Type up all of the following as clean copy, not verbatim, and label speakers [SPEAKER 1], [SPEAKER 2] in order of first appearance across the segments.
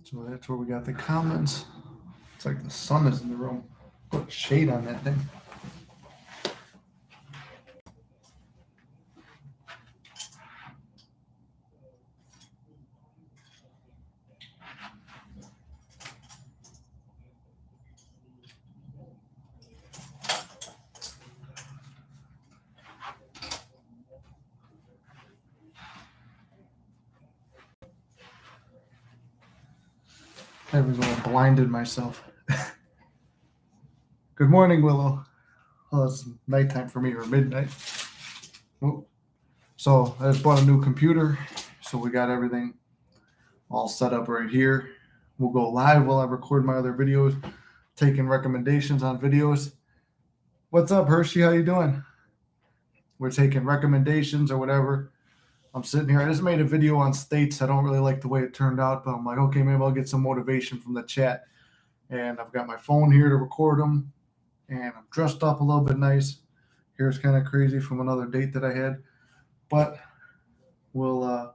[SPEAKER 1] So that's where we got the comments. It's like the sun is in the room. Put a shade on that thing. There we go. I blinded myself. Good morning, Willow. Well, it's nighttime for me, or midnight. Oh. So I just bought a new computer. So we got everything all set up right here. We'll go live while I record my other videos, taking recommendations on videos. What's up, Hershey? How you doing? We're taking recommendations or whatever. I'm sitting here. I just made a video on states. I don't really like the way it turned out, but I'm like, okay, maybe I'll get some motivation from the chat. And I've got my phone here to record them. And I'm dressed up a little bit nice. Hair's kind of crazy from another date that I had. But we'll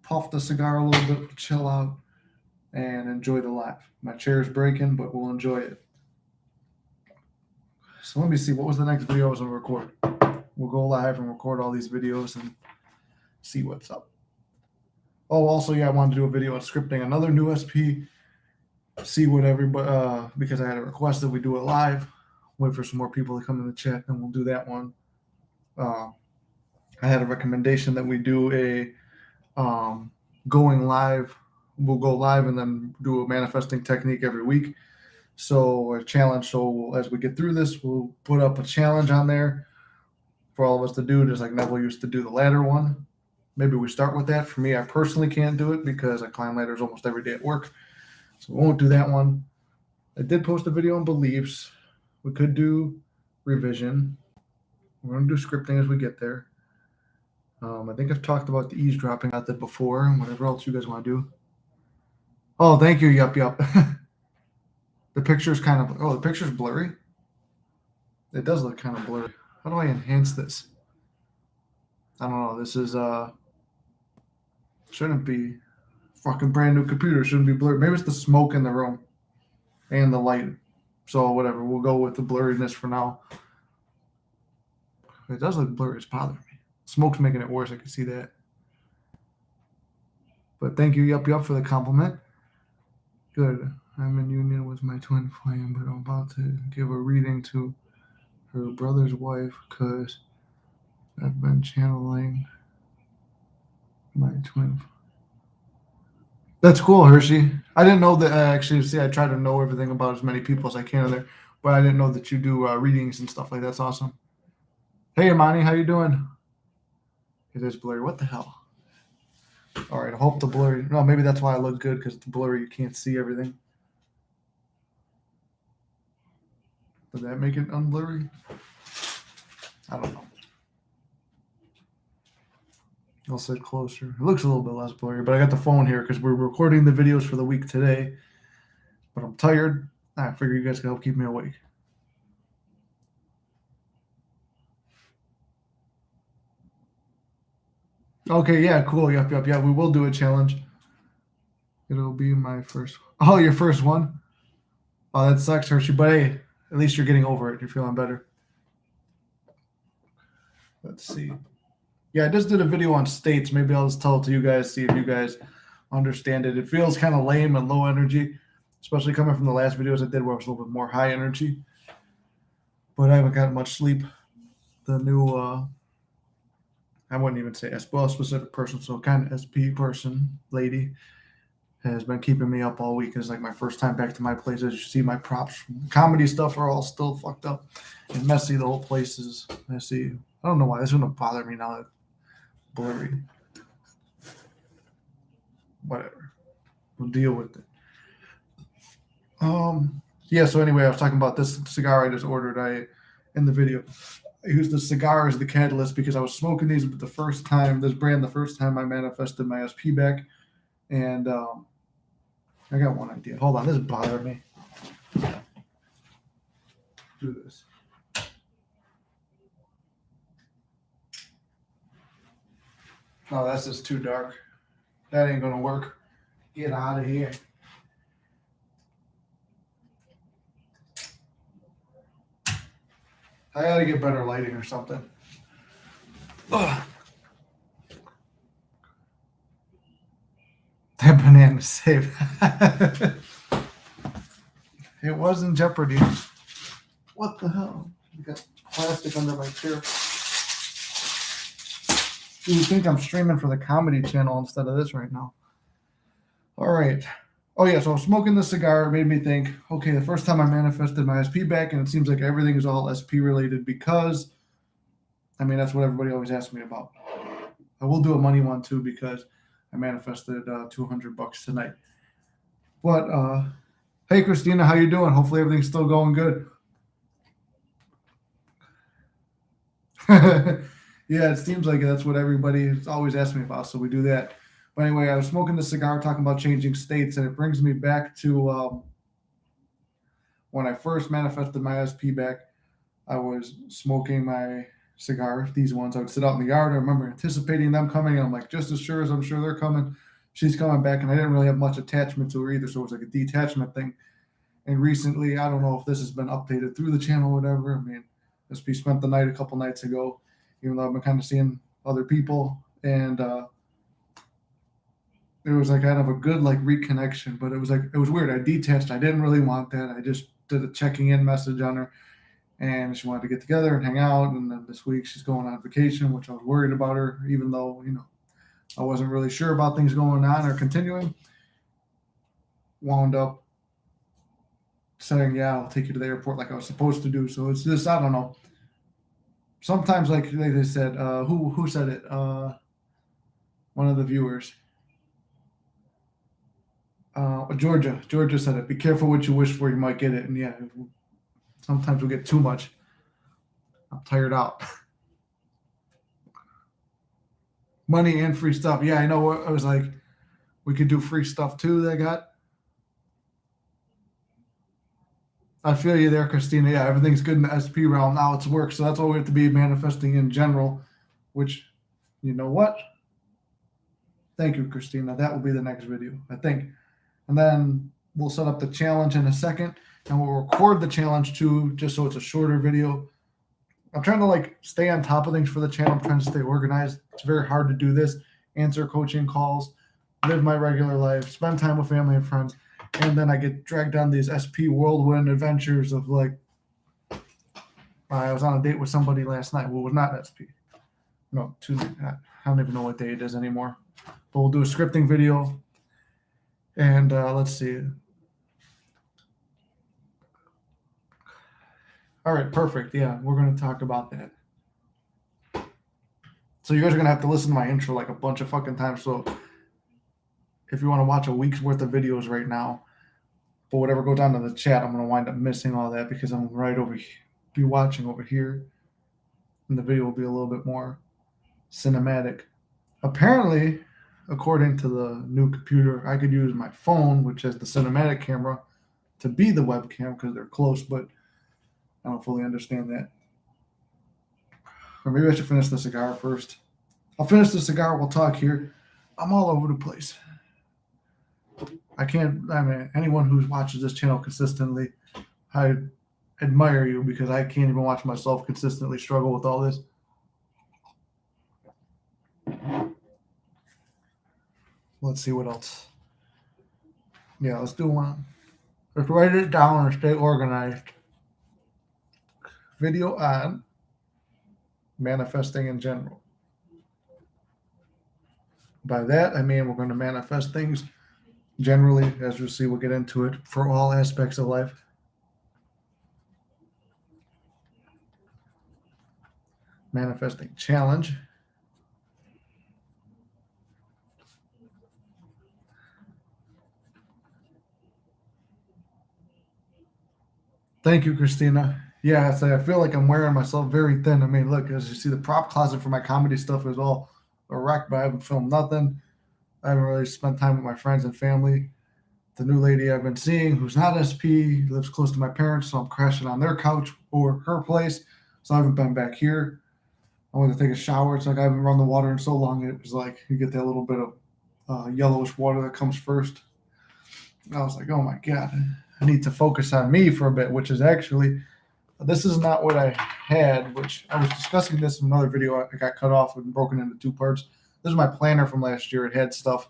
[SPEAKER 1] puff the cigar a little bit, chill out, and enjoy the live. My chair's breaking, but we'll enjoy it. So let me see. What was the next video I was going to record? We'll go live and record all these videos and see what's up. Oh, also, yeah, I wanted to do a video on scripting another new SP. See what everybody, because I had a request that we do it live. Wait for some more people to come in the chat, and we'll do that one. I had a recommendation that we do a going live. We'll go live and then do a manifesting technique every week. So a challenge. So as we get through this, we'll put up a challenge on there for all of us to do, just like Neville used to do the ladder one. Maybe we start with that. For me, I personally can't do it because I climb ladders almost every day at work. So we won't do that one. I did post a video on beliefs. We could do revision. We're going to do scripting as we get there. I think I've talked about the eavesdropping method before and whatever else you guys want to do. Oh, thank you. Yup. The picture's kind of, the picture's blurry. It does look kind of blurry. How do I enhance this? I don't know. This is, shouldn't be fucking brand new computer. Shouldn't be blurry. Maybe it's the smoke in the room and the light. So whatever. We'll go with the blurriness for now. It does look blurry. It's bothering me. Smoke's making it worse. I can see that. But thank you, Yup, for the compliment. Good. I'm in union with my twin flame, but I'm about to give a reading to her brother's wife because I've been channeling my twin. That's cool, Hershey. I didn't know that. Actually, see, I try to know everything about as many people as I can in there, but I didn't know that you do readings and stuff like that. That's awesome. Hey, Imani, how you doing? It is blurry. What the hell? All right, I hope the blurry. No, maybe that's why I look good because it's blurry. You can't see everything. Does that make it unblurry? I don't know. I'll sit closer. It looks a little bit less blurry, but I got the phone here because we're recording the videos for the week today. But I'm tired. I figure you guys can help keep me awake. Okay, yeah, cool. Yup. Yeah, we will do a challenge. It'll be my first. Oh, your first one? Oh, that sucks, Hershey. But hey, at least you're getting over it. You're feeling better. Let's see. Yeah, I just did a video on states. Maybe I'll just tell it to you guys, see if you guys understand it. It feels kind of lame and low energy, especially coming from the last videos I did where it was a little bit more high energy. But I haven't gotten much sleep. The new, I wouldn't even say specific person, so kind of SP person, lady, has been keeping me up all week. It's like my first time back to my place. As you see, my props, comedy stuff are all still fucked up and messy. The whole place is messy. I don't know why this wouldn't bother me now. Blurry. Whatever. We'll deal with it. Yeah, so anyway, I was talking about this cigar I just ordered. In the video, I used the cigar as the catalyst because I was smoking these the first time I manifested my SP back. And I got one idea. Hold on, this is bothering me. Do this. Oh, that's just too dark. That ain't gonna work. get out of here. I gotta get better lighting or something. Ugh. That banana saved. It was in jeopardy. What the hell? You got plastic under my chair. You would think I'm streaming for the comedy channel instead of this right now. All right. Oh yeah, so smoking the cigar made me think, okay, the first time I manifested my SP back, and it seems like everything is all SP related because, I mean, that's what everybody always asks me about. I will do a money one too because I manifested $200 tonight. But hey, Christina, how you doing? Hopefully everything's still going good. Yeah, it seems like that's what everybody always asks me about, so we do that. But anyway, I was smoking the cigar, talking about changing states, and it brings me back to when I first manifested my SP back. I was smoking my cigar, these ones. I would sit out in the yard. I remember anticipating them coming. I'm like, just as sure as I'm sure they're coming, she's coming back. And I didn't really have much attachment to her either, so it was like a detachment thing. And recently, I don't know if this has been updated through the channel or whatever. I mean, SP spent the night a couple nights ago, even though I've been kind of seeing other people. And it was like kind of a good like reconnection, but it was weird. I detached. I didn't really want that. I just did a checking in message on her, and she wanted to get together and hang out. And then this week she's going on vacation, which I was worried about her, even though I wasn't really sure about things going on or continuing. Wound up saying, "Yeah, I'll take you to the airport," like I was supposed to do. So it's just I don't know. Sometimes, like they said, who said it? One of the viewers. Georgia said it. Be careful what you wish for, you might get it. And yeah, sometimes we get too much. I'm tired out. Money and free stuff. Yeah, I know. I was like, we could do free stuff too. They got. I feel you there, Christina. Yeah, everything's good in the SP realm. Now it's work. So that's why we have to be manifesting in general, which, you know what? Thank you, Christina. That will be the next video, I think. And then we'll set up the challenge in a second, and we'll record the challenge too, just so it's a shorter video. I'm trying to like stay on top of things for the channel. I'm trying to stay organized. It's very hard to do this. Answer coaching calls, live my regular life, spend time with family and friends, and then I get dragged on these SP whirlwind adventures of like, I was on a date with somebody last night. Well, it was not SP. No, I don't even know what day it is anymore. But we'll do a scripting video. And let's see. All right, perfect. Yeah, we're going to talk about that. So you guys are going to have to listen to my intro like a bunch of fucking times. So if you want to watch a week's worth of videos right now, but whatever goes down to the chat, I'm going to wind up missing all that because I'm right over here, be watching over here. And the video will be a little bit more cinematic. Apparently, according to the new computer, I could use my phone, which has the cinematic camera, to be the webcam because they're close, but I don't fully understand that. Or maybe I should finish the cigar first. I'll finish the cigar. We'll talk here. I'm all over the place. I mean, anyone who watches this channel consistently, I admire you because I can't even watch myself consistently struggle with all this. Let's see what else. Yeah, let's do one. Let's write it down and stay organized. Video on manifesting in general. By that, I mean we're going to manifest things generally. As you'll see, we'll get into it for all aspects of life. Manifesting challenge. Thank you, Christina. Yeah, I feel like I'm wearing myself very thin. I mean, look, as you see, the prop closet for my comedy stuff is all a wreck, but I haven't filmed nothing. I haven't really spent time with my friends and family. The new lady I've been seeing, who's not SP, lives close to my parents, so I'm crashing on their couch or her place. So I haven't been back here. I went to take a shower. It's like I haven't run the water in so long. It was like you get that little bit of yellowish water that comes first. I was like, oh my God, I need to focus on me for a bit, which is actually, this is not what I had, which I was discussing this in another video. I got cut off and broken into two parts. This is my planner from last year. It had stuff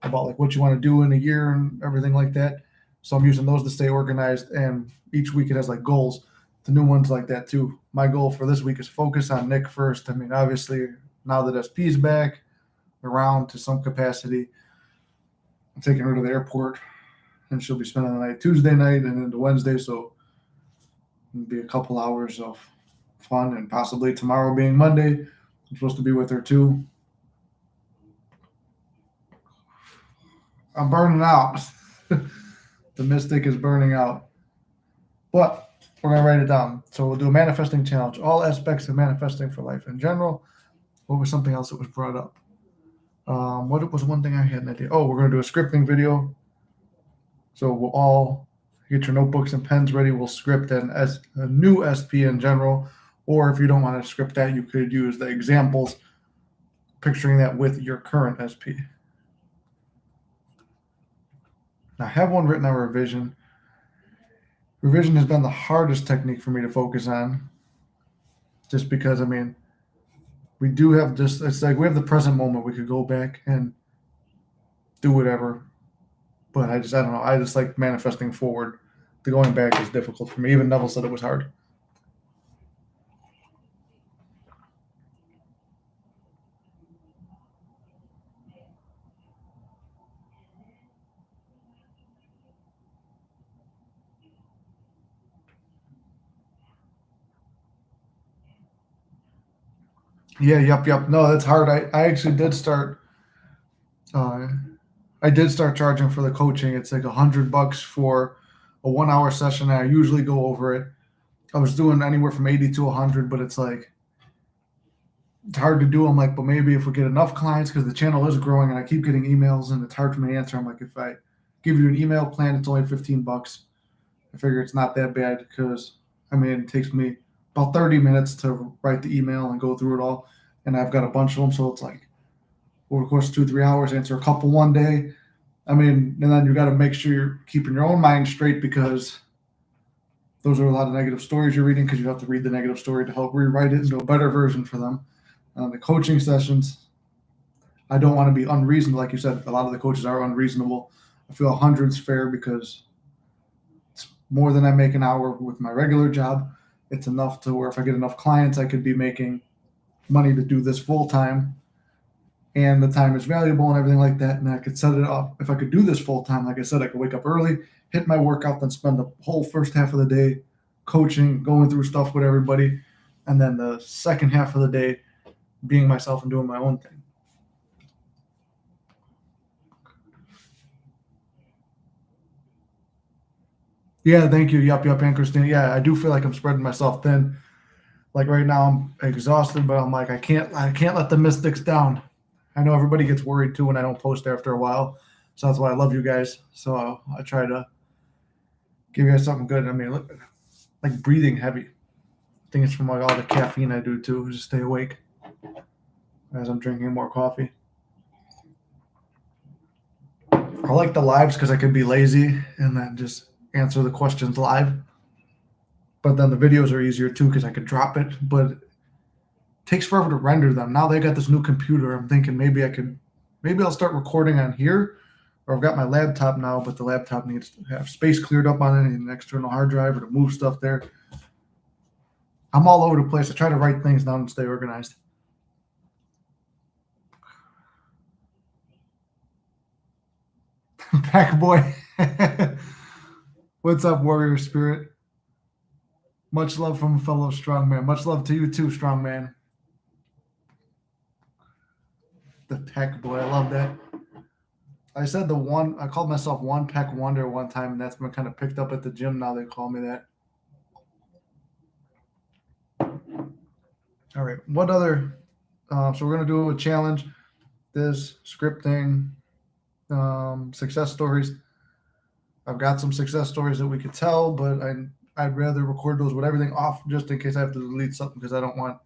[SPEAKER 1] about like what you want to do in a year and everything like that. So I'm using those to stay organized. And each week it has like goals. The new ones like that too. My goal for this week is focus on Nick first. I mean, obviously, now that SP's back around to some capacity, I'm taking her to the airport and she'll be spending the night Tuesday night and into Wednesday. So it'll be a couple hours of fun, and possibly tomorrow being Monday, I'm supposed to be with her too. I'm burning out. The mystic is burning out. But we're going to write it down. So we'll do a manifesting challenge, all aspects of manifesting for life in general. What was something else that was brought up? What was one thing I had an idea? Oh, we're going to do a scripting video. So we'll all get your notebooks and pens ready. We'll script as a new SP in general. Or if you don't want to script that, you could use the examples, picturing that with your current SP. Now, I have one written on revision. Revision has been the hardest technique for me to focus on, just because, I mean, we do have this, it's like we have the present moment. We could go back and do whatever. But I don't know. I just like manifesting forward. The going back is difficult for me. Even Neville said it was hard. Yeah, yep. No, that's hard. I actually did start. Uh, I did start charging for the coaching. It's like $100 for a 1 hour session. I usually go over it. I was doing anywhere from 80 to 100, but it's like it's hard to do. I'm like, but maybe if we get enough clients, because the channel is growing and I keep getting emails and it's hard for me to answer. I'm like, if I give you an email plan, it's only $15. I figure it's not that bad because I mean it takes me about 30 minutes to write the email and go through it all, and I've got a bunch of them, so it's like over the course of 2-3 hours, answer a couple one day. I mean, and then you got to make sure you're keeping your own mind straight because those are a lot of negative stories you're reading because you have to read the negative story to help rewrite it into a better version for them. The coaching sessions, I don't want to be unreasonable. Like you said, a lot of the coaches are unreasonable. I feel 100's fair because it's more than I make an hour with my regular job. It's enough to where if I get enough clients, I could be making money to do this full time, and the time is valuable and everything like that. And I could set it up. If I could do this full time, like I said, I could wake up early, hit my workout, then spend the whole first half of the day coaching, going through stuff with everybody, and then the second half of the day being myself and doing my own thing. Yeah, thank you. Yup, and Christina. Yeah, I do feel like I'm spreading myself thin. Like right now, I'm exhausted, but I'm like, I can't let the mystics down. I know everybody gets worried too when I don't post after a while, so that's why I love you guys. So I try to give you guys something good. I mean, look, like breathing heavy. I think it's from like all the caffeine I do too, just stay awake as I'm drinking more coffee. I like the lives because I can be lazy and then just answer the questions live. But then the videos are easier too because I could drop it, but it takes forever to render them. Now they got this new computer. I'm thinking maybe I'll start recording on here, or I've got my laptop now, but the laptop needs to have space cleared up on it and an external hard drive or to move stuff there. I'm all over the place. I try to write things down and stay organized. Pack boy. What's up, warrior spirit? Much love from a fellow strongman. Much love to you too, strongman. The Peck boy. I love that. I said I called myself One Peck Wonder one time, and that's been kind of picked up at the gym. Now they call me that. All right. What other? So we're going to do a challenge. This scripting, success stories. I've got some success stories that we could tell, but I'd rather record those with everything off just in case I have to delete something because I don't want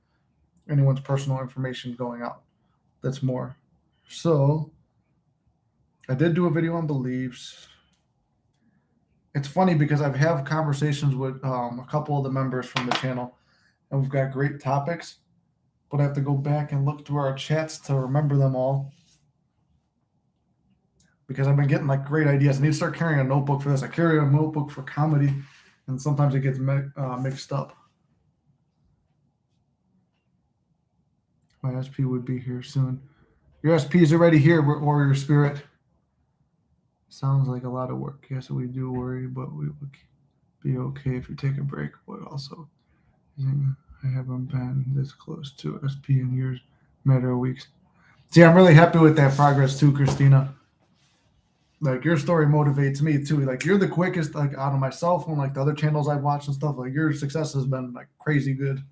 [SPEAKER 1] anyone's personal information going out. That's more. So I did do a video on beliefs. it's funny because I've had conversations with a couple of the members from the channel, and we've got great topics, but I have to go back and look through our chats to remember them all because I've been getting like great ideas. I need to start carrying a notebook for this. I carry a notebook for comedy, and sometimes it gets mixed up. My SP would be here soon. Your SP is already here, Warrior Spirit. Sounds like a lot of work. Yes, we do worry, but we would be okay if you take a break. But also, I haven't been this close to SP in years, matter of weeks. See, I'm really happy with that progress too, Christina. Like your story motivates me too. Like you're the quickest, like out of myself and like the other channels I've watched and stuff. Like your success has been like crazy good.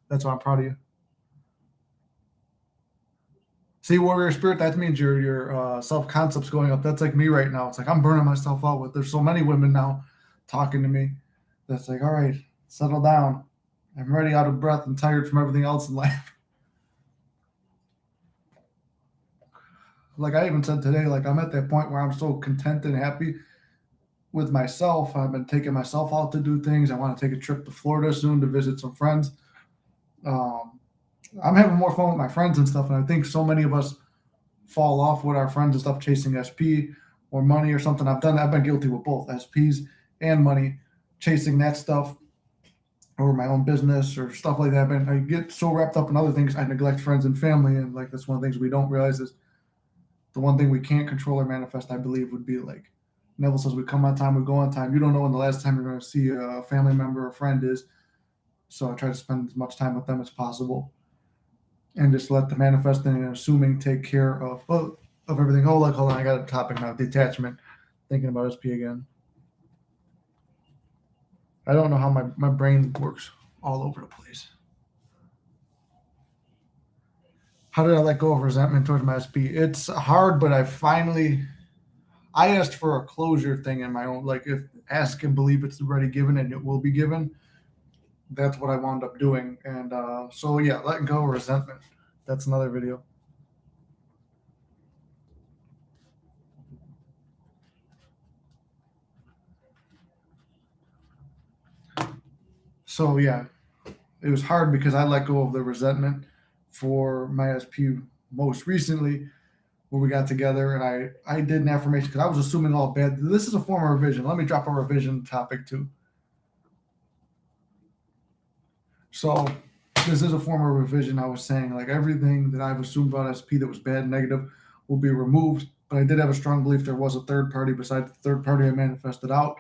[SPEAKER 1] That's why I'm proud of you. See, Warrior Spirit, that means your self concept's going up. That's like me right now. It's like I'm burning myself out with. There's so many women now talking to me. That's like, all right, settle down. I'm already out of breath and tired from everything else in life. Like I even said today, like I'm at that point where I'm so content and happy with myself. I've been taking myself out to do things. I want to take a trip to Florida soon to visit some friends. Um, I'm having more fun with my friends and stuff, and I think so many of us fall off with our friends and stuff chasing SP or money or something. I've been guilty with both SPs and money, chasing that stuff or my own business or stuff like that. I get so wrapped up in other things, I neglect friends and family, and like that's one of the things we don't realize is the one thing we can't control or manifest. I believe would be like Neville says, we come on time, we go on time. You don't know when the last time you're going to see a family member or friend is, so I try to spend as much time with them as possible and just let the manifesting and assuming take care of everything. Oh, like hold on, I got a topic now. Detachment. Thinking about SP again. I don't know how my brain works all over the place. How did I let go of resentment towards my SP? It's hard, but I asked for a closure thing in my own, like if ask and believe it's already given and it will be given. That's what I wound up doing. And so yeah, letting go of resentment. That's another video. So yeah, it was hard because I let go of the resentment for my SP most recently when we got together, and I did an affirmation because I was assuming all bad. This is a form of revision. Let me drop a revision topic too. So this is a form of revision. I was saying like everything that I've assumed about SP that was bad and negative will be removed. But I did have a strong belief there was a third party besides the third party I manifested out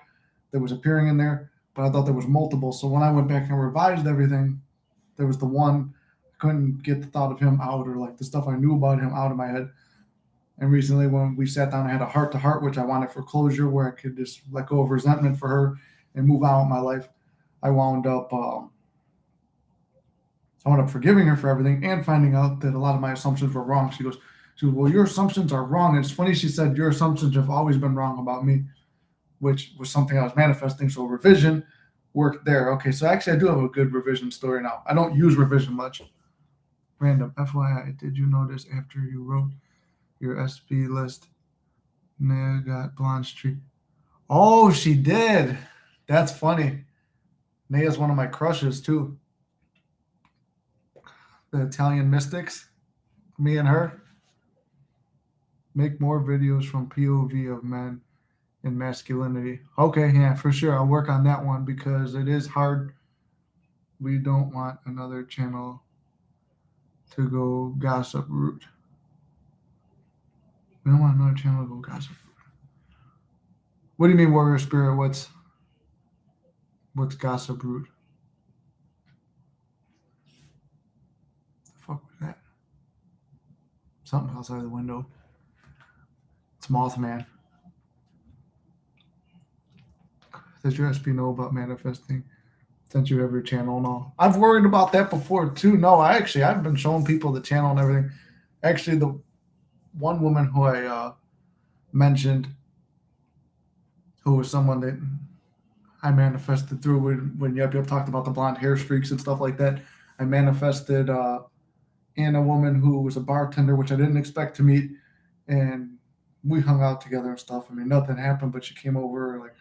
[SPEAKER 1] that was appearing in there. But I thought there was multiple. So when I went back and revised everything, there was the one I couldn't get the thought of him out or like the stuff I knew about him out of my head. And recently, when we sat down, I had a heart to heart, which I wanted for closure, where I could just let go of resentment for her and move on with my life. I wound up forgiving her for everything and finding out that a lot of my assumptions were wrong. She goes, well, your assumptions are wrong. And it's funny, she said, your assumptions have always been wrong about me, which was something I was manifesting. So revision worked there. Okay, so actually I do have a good revision story now. I don't use revision much. Random. FYI, did you notice after you wrote your SP list, Naya got blonde streak? Oh, she did. That's funny. Naya's one of my crushes too. The Italian Mystics, me and her. Make more videos from POV of men and masculinity. Okay, yeah, for sure. I'll work on that one because it is hard. We don't want another channel to go gossip route. We don't want another channel to go gossip route. What do you mean, Warrior Spirit? What's gossip route? The fuck was that? Something outside the window. It's Mothman. Does your SP know about manifesting since you have your channel and all? I've worried about that before too. No, I've been showing people the channel and everything. Actually, the one woman who I mentioned, who was someone that I manifested through when Yep talked about the blonde hair streaks and stuff like that. I manifested in a woman who was a bartender, which I didn't expect to meet, and we hung out together and stuff. I mean, nothing happened, but she came over like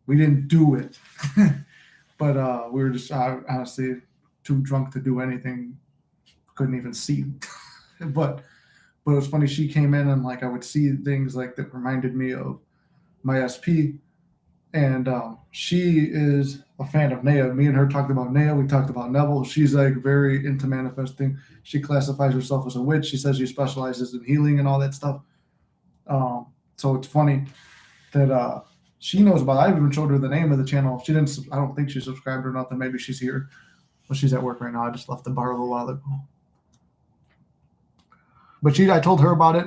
[SPEAKER 1] We didn't do it, but we were just honestly too drunk to do anything. Couldn't even see. But it was funny. She came in and like I would see things like that reminded me of my SP, and she is a fan of Naya. Me and her talked about Naya. We talked about Neville. She's like very into manifesting. She classifies herself as a witch. She says she specializes in healing and all that stuff. So it's funny that she knows about it. I even showed her the name of the channel. She didn't. I don't think she subscribed or nothing. Maybe she's here, but she's at work right now. I just left the bar a little while ago. But I told her about it.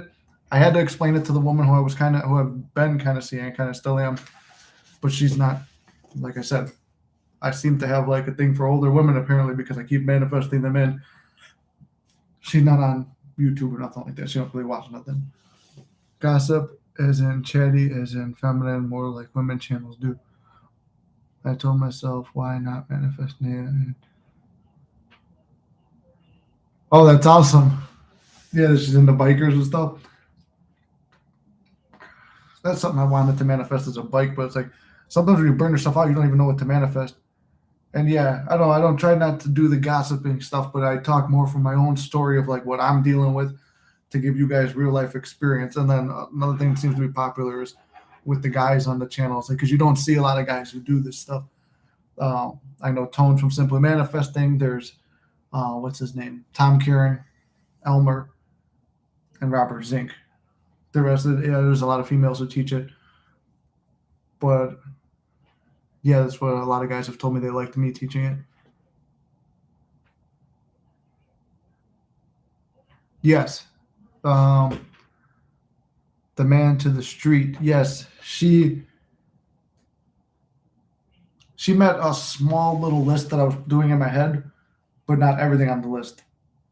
[SPEAKER 1] I had to explain it to the woman who I've been kind of seeing, kind of still am. But she's not, like I said, I seem to have like a thing for older women apparently because I keep manifesting them in. She's not on YouTube or nothing like that. She don't really watch nothing. Gossip as in chatty, as in feminine, more like women channels do. I told myself, why not manifest Naya? Oh, that's awesome. Yeah, she's into bikers and stuff. That's something I wanted to manifest as a bike, but it's like sometimes when you burn yourself out, you don't even know what to manifest. And yeah, I don't try not to do the gossiping stuff, but I talk more from my own story of like what I'm dealing with to give you guys real life experience. And then another thing that seems to be popular is with the guys on the channel, because you don't see a lot of guys who do this stuff. I know Tone from Simply Manifesting. There's what's his name, Tom Kieran, Elmer, and Robert Zink. The rest of it, yeah, there's a lot of females who teach it, but yeah, that's what a lot of guys have told me they liked me teaching it. Yes. The man to the street. Yes, she met a small little list that I was doing in my head, but not everything on the list.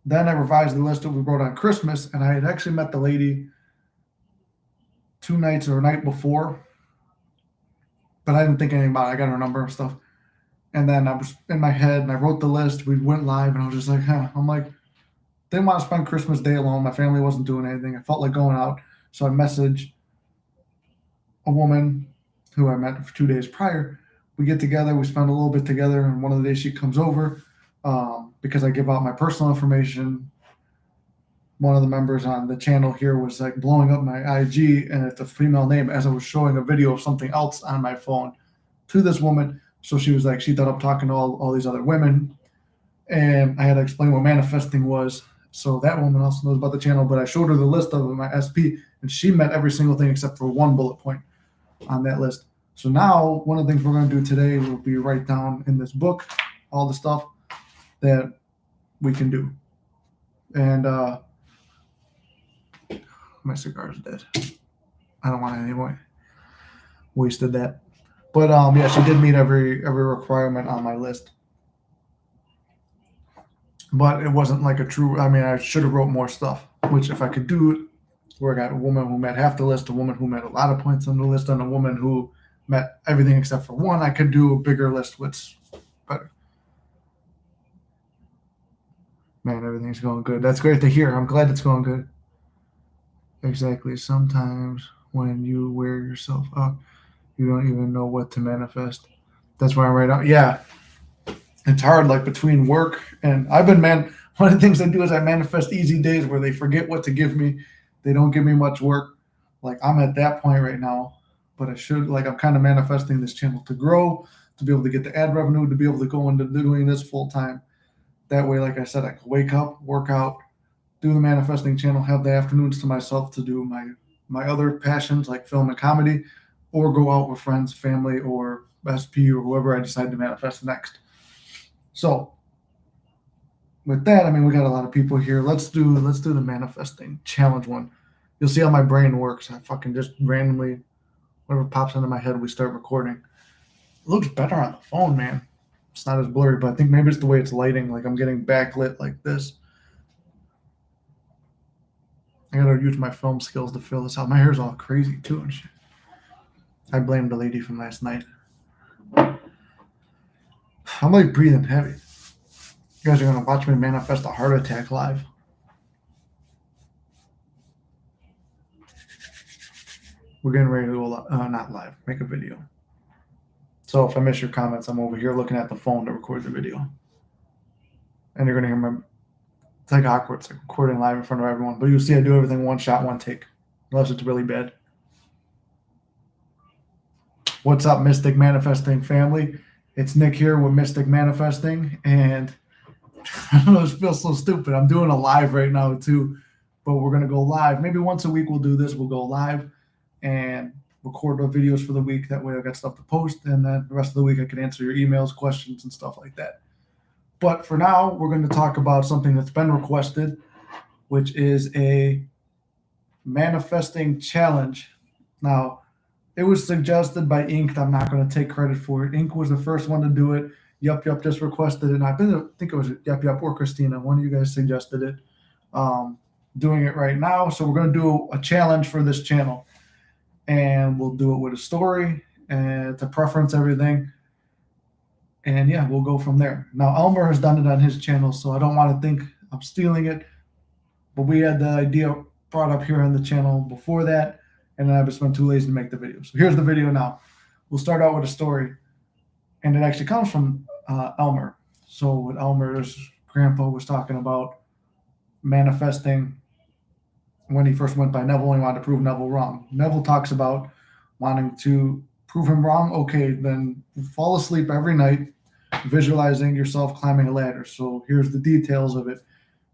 [SPEAKER 1] Then I revised the list that we wrote on Christmas, and I had actually met the lady 2 nights or a night before, but I didn't think anything about it. I got her number and stuff. And then I was in my head and I wrote the list. We went live and I was just like, huh. I'm like, didn't want to spend Christmas Day alone. My family wasn't doing anything. I felt like going out. So I messaged a woman who I met for 2 days prior. We get together, we spend a little bit together, and one of the days she comes over because I give out my personal information. One of the members on the channel here was like blowing up my IG, and it's a female name as I was showing a video of something else on my phone to this woman. So she was like, she thought I'm talking to all these other women, and I had to explain what manifesting was. So that woman also knows about the channel, but I showed her the list of my SP, and she met every single thing except for one bullet point on that list. So now one of the things we're going to do today will be write down in this book all the stuff that we can do. And my cigar's dead. I don't want it anymore. Wasted that. But yeah, she did meet every requirement on my list. But it wasn't like a true. I mean, I should have wrote more stuff. Which, if I could do it, where I got a woman who met half the list, a woman who met a lot of points on the list, and a woman who met everything except for one, I could do a bigger list. What's better? Man, everything's going good. That's great to hear. I'm glad it's going good. Exactly. Sometimes when you wear yourself up, you don't even know what to manifest. That's where I'm right now. Yeah. It's hard, like between work and one of the things I do is I manifest easy days where they forget what to give me. They don't give me much work. Like I'm at that point right now, but I'm kind of manifesting this channel to grow, to be able to get the ad revenue, to be able to go into doing this full time. That way, like I said, I can wake up, work out, do the manifesting channel, have the afternoons to myself to do my other passions like film and comedy, or go out with friends, family, or SP or whoever I decide to manifest next. So with that, I mean, we got a lot of people here. Let's do the manifesting challenge one. You'll see how my brain works. I fucking just randomly, whatever pops into my head, we start recording. It looks better on the phone, man. It's not as blurry, but I think maybe it's the way it's lighting. Like I'm getting backlit like this. I gotta use my film skills to fill this out. My hair's all crazy too and shit. I blame the lady from last night. I'm like breathing heavy. You guys are gonna watch me manifest a heart attack live. We're getting ready to go not live, make a video. So if I miss your comments, I'm over here looking at the phone to record the video. And you're going to hear my, it's like awkward. It's like recording live in front of everyone. But you'll see I do everything one shot, one take. Unless it's really bad. What's up, Mystic Manifesting family? It's Nick here with Mystic Manifesting. And I don't know, this feels so stupid. I'm doing a live right now too. But we're going to go live. Maybe once a week we'll do this. We'll go live and record our videos for the week. That way I got stuff to post, and then the rest of the week I can answer your emails, questions, and stuff like that. But for now, we're going to talk about something that's been requested, which is a manifesting challenge. Now, it was suggested by Ink. I'm not going to take credit for it. Ink was the first one to do it. Yup just requested it. And I think it was Yup or Christina. One of you guys suggested it. Doing it right now. So we're going to do a challenge for this channel. And we'll do it with a story and to preference everything. And yeah, we'll go from there. Now, Elmer has done it on his channel, so I don't want to think I'm stealing it. But we had the idea brought up here on the channel before that, and I've just been too lazy to make the video. So here's the video now. We'll start out with a story, and it actually comes from Elmer. So what Elmer's grandpa was talking about manifesting when he first went by Neville, he wanted to prove Neville wrong. Neville talks about wanting to prove him wrong. Okay, then fall asleep every night, visualizing yourself climbing a ladder. So here's the details of it.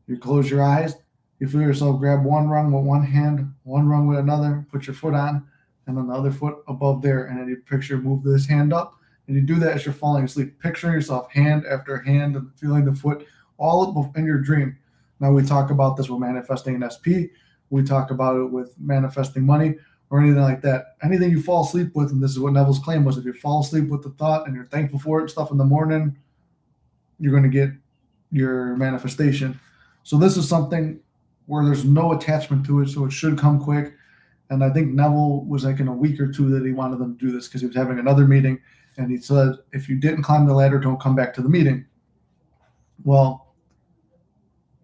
[SPEAKER 1] You close your eyes, you feel yourself grab one rung with one hand, one rung with another, put your foot on, and then the other foot above there, and then you picture move this hand up, and you do that as you're falling asleep, picturing yourself hand after hand and feeling the foot all in your dream. Now we talk about this with manifesting an SP. We talk about it with manifesting money or anything like that. Anything you fall asleep with, and this is what Neville's claim was, if you fall asleep with the thought and you're thankful for it and stuff in the morning, you're going to get your manifestation. So this is something where there's no attachment to it, so it should come quick. And I think Neville was like in a week or two that he wanted them to do this because he was having another meeting, and he said, if you didn't climb the ladder, don't come back to the meeting. Well,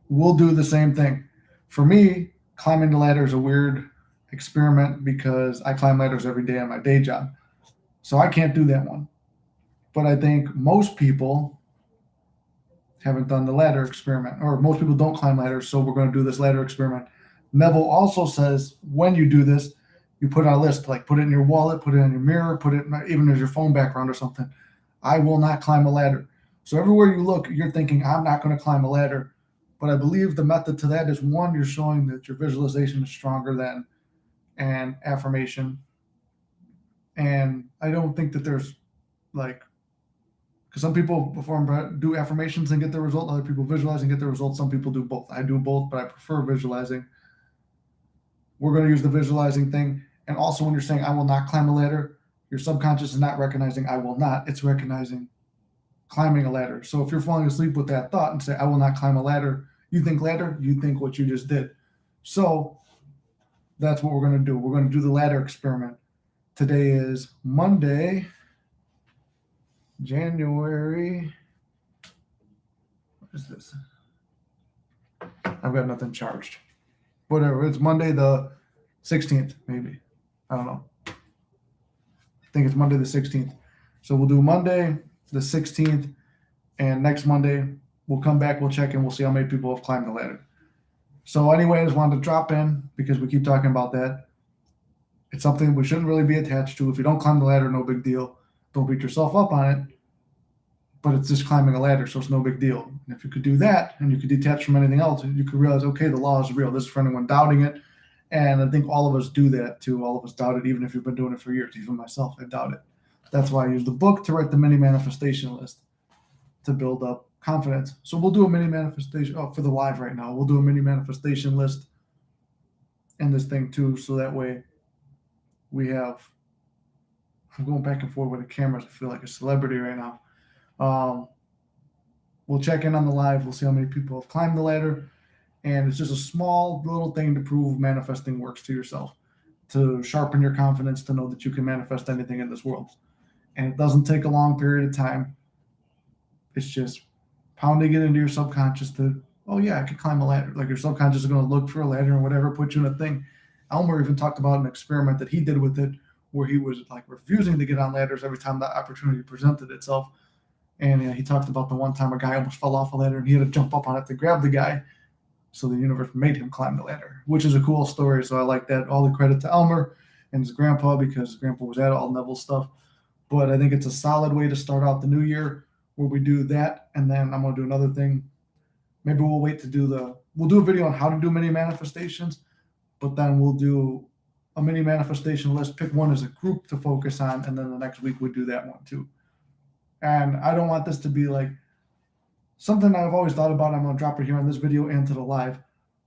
[SPEAKER 1] we'll do the same thing. For me, climbing the ladder is a weird experiment because I climb ladders every day on my day job. So I can't do that one. But I think most people haven't done the ladder experiment, or most people don't climb ladders, so we're going to do this ladder experiment. Neville also says when you do this, you put on a list, like put it in your wallet, put it in your mirror, put it even as your phone background or something. I will not climb a ladder. So everywhere you look, you're thinking, I'm not going to climb a ladder. But I believe the method to that is, one, you're showing that your visualization is stronger than an affirmation. And I don't think that there's like, because some people do affirmations and get the result, other people visualize and get the result. Some people do both. I do both, but I prefer visualizing. We're going to use the visualizing thing. And also when you're saying, I will not climb a ladder, your subconscious is not recognizing I will not, it's recognizing climbing a ladder. So if you're falling asleep with that thought and say, I will not climb a ladder, you think ladder, you think what you just did. So that's what we're going to do. We're going to do the ladder experiment. Today is Monday, January. What is this? I've got nothing charged. Whatever. It's Monday the 16th, maybe. I don't know. I think it's Monday the 16th. So we'll do Monday the 16th, and next Monday we'll come back, we'll check in, we'll see how many people have climbed the ladder. So anyway, I just wanted to drop in because we keep talking about that. It's something we shouldn't really be attached to. If you don't climb the ladder, no big deal. Don't beat yourself up on it. But it's just climbing a ladder, so it's no big deal. And if you could do that and you could detach from anything else, you could realize, okay, the law is real. This is for anyone doubting it. And I think all of us do that too. All of us doubt it, even if you've been doing it for years. Even myself, I doubt it. That's why I use the book to write the mini manifestation list to build up confidence. So we'll do a mini manifestation for the live right now. We'll do a mini manifestation list in this thing too. So that way I'm going back and forth with the cameras. I feel like a celebrity right now. We'll check in on the live. We'll see how many people have climbed the ladder. And it's just a small little thing to prove manifesting works to yourself, to sharpen your confidence, to know that you can manifest anything in this world. And it doesn't take a long period of time. It's just pounding it into your subconscious that, oh yeah, I could climb a ladder. Like your subconscious is going to look for a ladder and whatever, put you in a thing. Elmer even talked about an experiment that he did with it, where he was like refusing to get on ladders every time that opportunity presented itself. And he talked about the one time a guy almost fell off a ladder and he had to jump up on it to grab the guy. So the universe made him climb the ladder, which is a cool story. So I like that. All the credit to Elmer and his grandpa, because his grandpa was at all Neville stuff. But I think it's a solid way to start out the new year where we do that. And then I'm going to do another thing. Maybe we'll wait to we'll do a video on how to do mini manifestations, but then we'll do a mini manifestation list, pick one as a group to focus on. And then the next week we'll do that one too. And I don't want this to be like something I've always thought about. I'm going to drop it here on this video and to the live.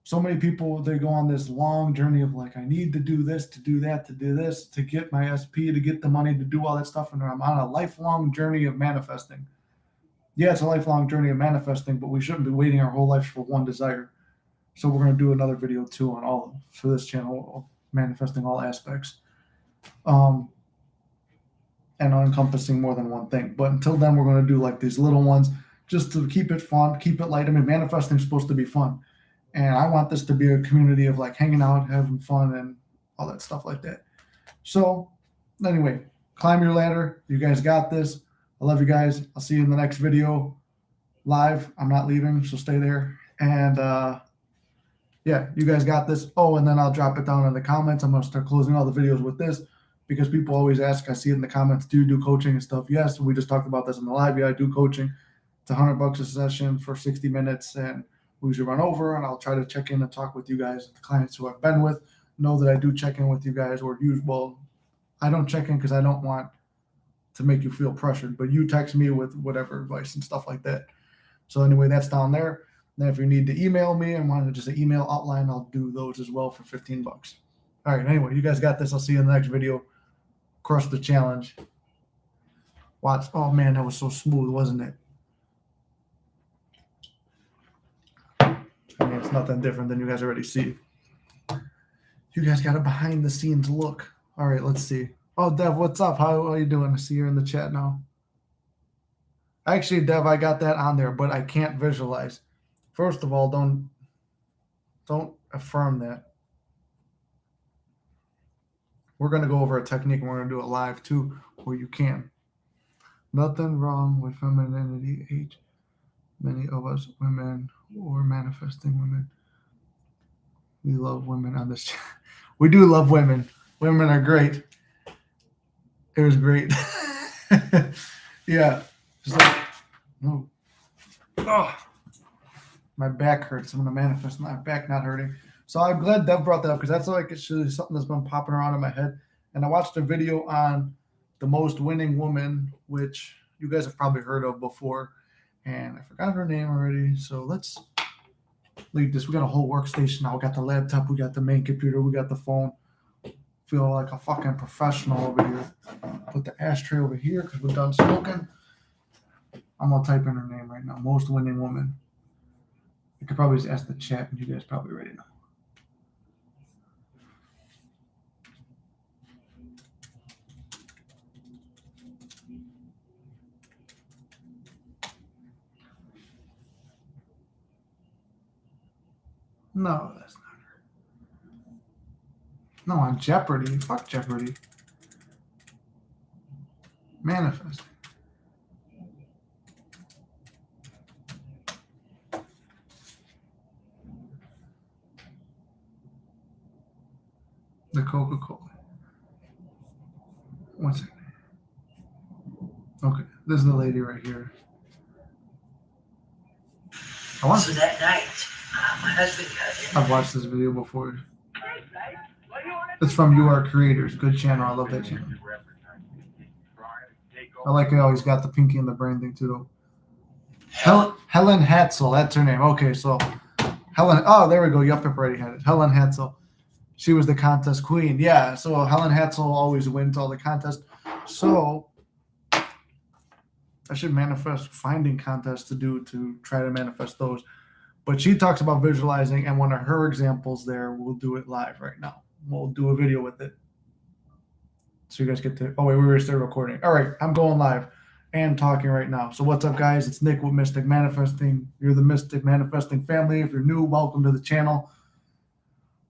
[SPEAKER 1] So many people, they go on this long journey of like, I need to do this, to do that, to do this, to get my SP, to get the money, to do all that stuff. And I'm on a lifelong journey of manifesting. Yeah, it's a lifelong journey of manifesting, but we shouldn't be waiting our whole life for one desire. So we're going to do another video too on all for this channel of manifesting all aspects. And encompassing more than one thing. But until then, we're going to do like these little ones just to keep it fun, keep it light. I mean, manifesting is supposed to be fun. And I want this to be a community of like hanging out, having fun, and all that stuff like that. So anyway, climb your ladder. You guys got this. I love you guys. I'll see you in the next video live. I'm not leaving, so stay there. And yeah, you guys got this. Oh, and then I'll drop it down in the comments. I'm going to start closing all the videos with this because people always ask, I see it in the comments, do you do coaching and stuff? Yes, we just talked about this in the live. Yeah, I do coaching. It's $100 a session for 60 minutes, and we usually run over, and I'll try to check in and talk with you guys. The clients who I've been with know that I do check in with you guys, or well, I don't check in because I don't want to make you feel pressured, but you text me with whatever advice and stuff like that. So anyway, that's down there. Then if you need to email me and want just an email outline, I'll do those as well for $15. All right, anyway, you guys got this. I'll see you in the next video. Crush the challenge. Watch. Oh, man, that was so smooth, wasn't it? I mean, it's nothing different than you guys already see. You guys got a behind-the-scenes look. All right, let's see. Oh, Dev, what's up? How are you doing? I see you're in the chat now. Actually, Dev, I got that on there, but I can't visualize. First of all, don't affirm that. We're going to go over a technique, and we're going to do it live, too, where you can. Nothing wrong with femininity, age. Many of us women or manifesting women. We love women on this channel. We do love women. Women are great. It was great. Yeah. Like, no. Oh, my back hurts. I'm going to manifest my back not hurting. So I'm glad Dev brought that up because that's like it's something that's been popping around in my head. And I watched a video on the most winning woman, which you guys have probably heard of before. And I forgot her name already. So let's leave this. We got a whole workstation now. We got the laptop. We got the main computer. We got the phone. Feel like a fucking professional over here. Put the ashtray over here because we're done smoking. I'm going to type in her name right now. Most winning woman. I could probably just ask the chat and you guys probably already know. No, that's not her. No, on Jeopardy. Fuck Jeopardy. Manifesting. The Coca-Cola. What's her name? Okay, this is the lady right here.
[SPEAKER 2] So that night, my husband got in.
[SPEAKER 1] I've watched this video before. It's from You Are Creators. Good channel. I love that channel. I like how he's got the pinky and the brain thing too. Helen Hatzel. That's her name. Okay, so Helen. Oh, there we go. Yup, already had it. Helen Hatzel. She was the contest queen. Yeah, so Helen Hatzel always wins all the contests. So I should manifest finding contests to try to manifest those. But she talks about visualizing, and one of her examples there, we'll do it live right now. We'll do a video with it. So you guys get to, oh wait, we were still recording. All right, I'm going live and talking right now. So what's up, guys? It's Nick with Mystic Manifesting. You're the Mystic Manifesting family. If you're new, welcome to the channel.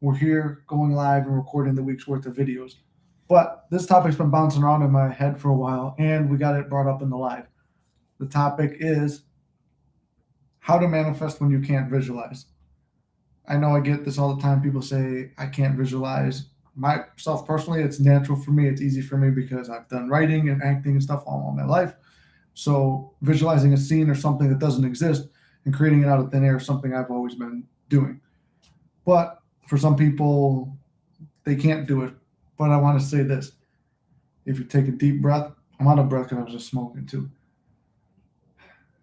[SPEAKER 1] We're here going live and recording the week's worth of videos. But this topic's been bouncing around in my head for a while, and we got it brought up in the live. The topic is how to manifest when you can't visualize. I know I get this all the time. People say, I can't visualize. Myself personally, it's natural for me. It's easy for me because I've done writing and acting and stuff all my life. So visualizing a scene or something that doesn't exist and creating it out of thin air is something I've always been doing. But for some people, they can't do it. But I want to say this. If you take a deep breath, I'm out of breath because I was just smoking too.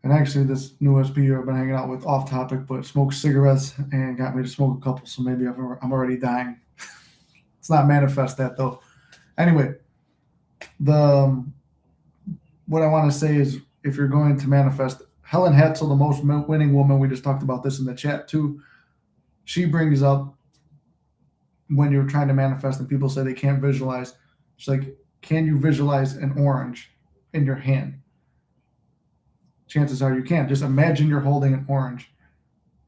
[SPEAKER 1] And actually, this new SP I've been hanging out with off topic, but smoked cigarettes and got me to smoke a couple. So maybe I'm already dying. It's not manifest that though. Anyway, the what I want to say is if you're going to manifest, Helen Hetzel, the most winning woman, we just talked about this in the chat too. She brings up when you're trying to manifest and people say they can't visualize. She's like, can you visualize an orange in your hand? Chances are you can. Just imagine you're holding an orange.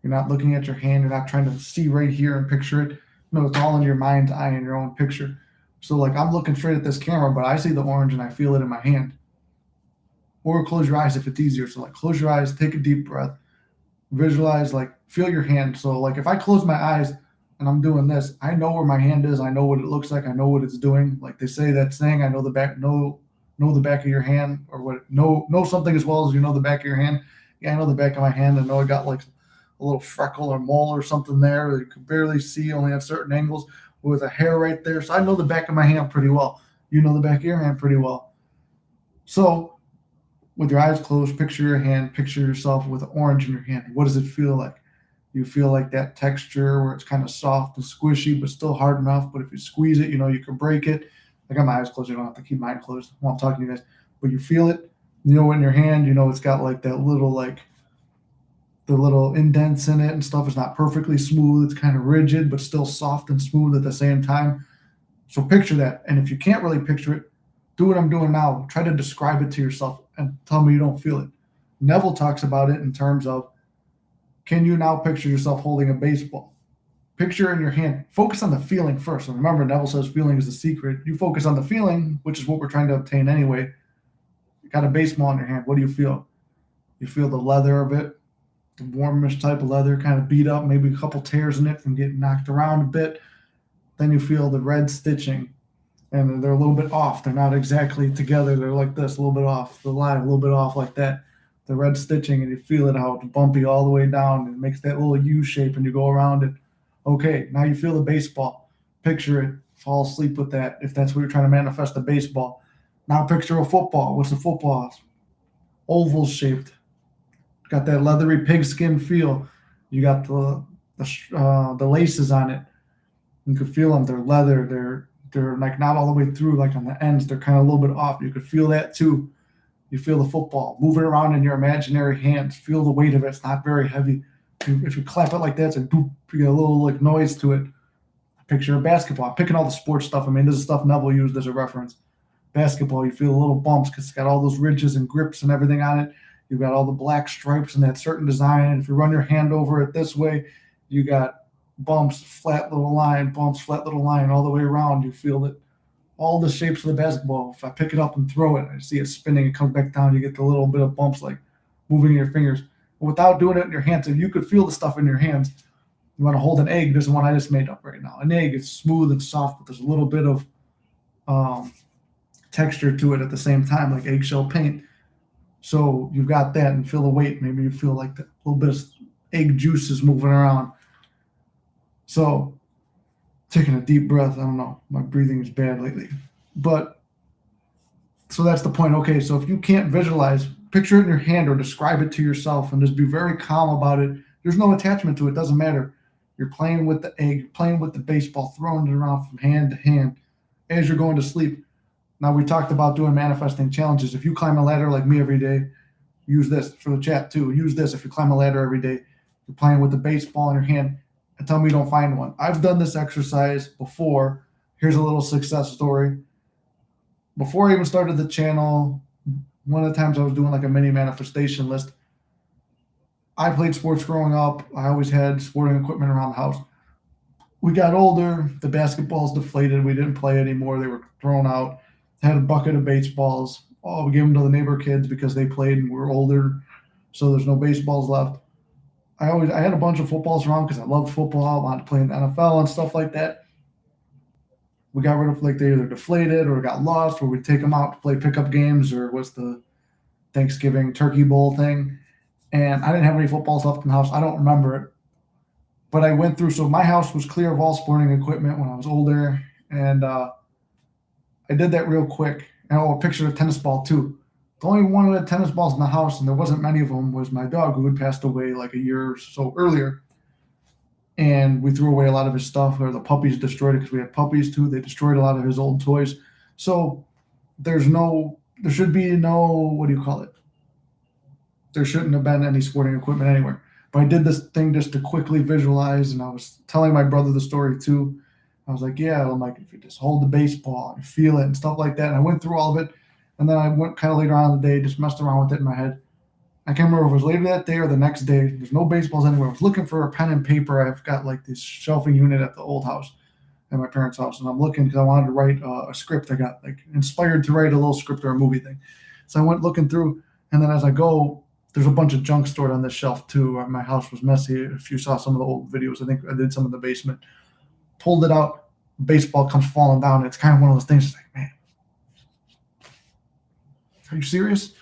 [SPEAKER 1] You're not looking at your hand. You're not trying to see right here and picture it. No, it's all in your mind's eye in your own picture. So like I'm looking straight at this camera, but I see the orange and I feel it in my hand. Or close your eyes if it's easier. So like close your eyes, take a deep breath, visualize, like feel your hand. So like if I close my eyes and I'm doing this, I know where my hand is. I know what it looks like. I know what it's doing. Like they say that saying, I know the back, know the back of your hand, or what, know something as well as you know the back of your hand. Yeah, I know the back of my hand. I know I got like a little freckle or mole or something there that you can barely see, only at certain angles with a hair right there. So I know the back of my hand pretty well. You know the back of your hand pretty well. So with your eyes closed, picture your hand, picture yourself with an orange in your hand. What does it feel like? You feel like that texture where it's kind of soft and squishy, but still hard enough. But if you squeeze it, you know, you can break it. I got my eyes closed. You don't have to keep mine closed while I'm talking to you guys. But you feel it, you know, in your hand, you know, it's got like that little, like the little indents in it and stuff. It's not perfectly smooth. It's kind of rigid, but still soft and smooth at the same time. So picture that. And if you can't really picture it, do what I'm doing now. Try to describe it to yourself and tell me you don't feel it. Neville talks about it in terms of, can you now picture yourself holding a baseball? Picture in your hand. Focus on the feeling first. And remember, Neville says feeling is the secret. You focus on the feeling, which is what we're trying to obtain anyway. You got a baseball in your hand. What do you feel? You feel the leather of it, the warmish type of leather, kind of beat up, maybe a couple tears in it from getting knocked around a bit. Then you feel the red stitching, and they're a little bit off. They're not exactly together. They're like this, a little bit off the line, a little bit off like that. The red stitching, and you feel it how it's bumpy all the way down, and it makes that little U shape, and you go around it. Okay, now you feel the baseball. Picture it. Fall asleep with that if that's what you're trying to manifest, the baseball. Now picture a football. What's the football? Oval shaped. Got that leathery pigskin feel. You got the laces on it. You could feel them. They're leather. They're like not all the way through, like on the ends. They're kind of a little bit off. You could feel that too. You feel the football. Move it around in your imaginary hands. Feel the weight of it. It's not very heavy. If you clap it like that, it's like boop, you get a little like noise to it. Picture a basketball. I'm picking all the sports stuff. I mean, this is stuff Neville used as a reference. Basketball, you feel a little bumps because it's got all those ridges and grips and everything on it. You've got all the black stripes and that certain design. And if you run your hand over it this way, you got bumps, flat little line, bumps, flat little line all the way around. You feel that all the shapes of the basketball. If I pick it up and throw it, I see it spinning, it comes back down. You get the little bit of bumps like moving your fingers. But without doing it in your hands, if you could feel the stuff in your hands, you want to hold an egg. This is one I just made up right now. An egg is smooth and soft, but there's a little bit of texture to it at the same time, like eggshell paint. So you've got that and feel the weight. Maybe you feel like a little bit of egg juice is moving around. So taking a deep breath. I don't know. My breathing is bad lately. But so that's the point. Okay, so if you can't visualize, picture it in your hand or describe it to yourself and just be very calm about it. There's no attachment to it. Doesn't matter. You're playing with the egg, playing with the baseball, throwing it around from hand to hand as you're going to sleep. Now, we talked about doing manifesting challenges. If you climb a ladder like me every day, use this for the chat too. Use this if you climb a ladder every day. You're playing with the baseball in your hand and tell me you don't find one. I've done this exercise before. Here's a little success story. Before I even started the channel, one of the times I was doing like a mini manifestation list, I played sports growing up. I always had sporting equipment around the house. we got older. The basketballs deflated. We didn't play anymore. They were thrown out. Had a bucket of baseballs. Oh, we gave them to the neighbor kids because they played and we were older. So there's no baseballs left. I had a bunch of footballs around because I loved football. I wanted to play in the NFL and stuff like that. We got rid of, like, they either deflated or got lost, or we'd take them out to play pickup games, or what's the Thanksgiving turkey bowl thing. And I didn't have any footballs left in the house. I don't remember it. But I went through, so my house was clear of all sporting equipment when I was older. And I did that real quick. And a picture of a tennis ball too. The only one of the tennis balls in the house, and there wasn't many of them, was my dog, who had passed away like a year or so earlier. And we threw away a lot of his stuff, or the puppies destroyed it because we had puppies too. They destroyed a lot of his old toys. So there should be no, what do you call it? There shouldn't have been any sporting equipment anywhere. But I did this thing just to quickly visualize, and I was telling my brother the story too. I was like, yeah, I'm like, if you just hold the baseball and feel it and stuff like that. And I went through all of it. And then I went kind of later on in the day, just messed around with it in my head. I can't remember if it was later that day or the next day. There's no baseballs anywhere. I was looking for a pen and paper. I've got like this shelving unit at the old house, at my parents' house. And I'm looking because I wanted to write a script. I got like inspired to write a little script or a movie thing. So I went looking through. And then as I go, there's a bunch of junk stored on this shelf too. My house was messy. If you saw some of the old videos, I think I did some in the basement. Pulled it out. Baseball comes falling down. It's kind of one of those things. It's like, man, are you serious?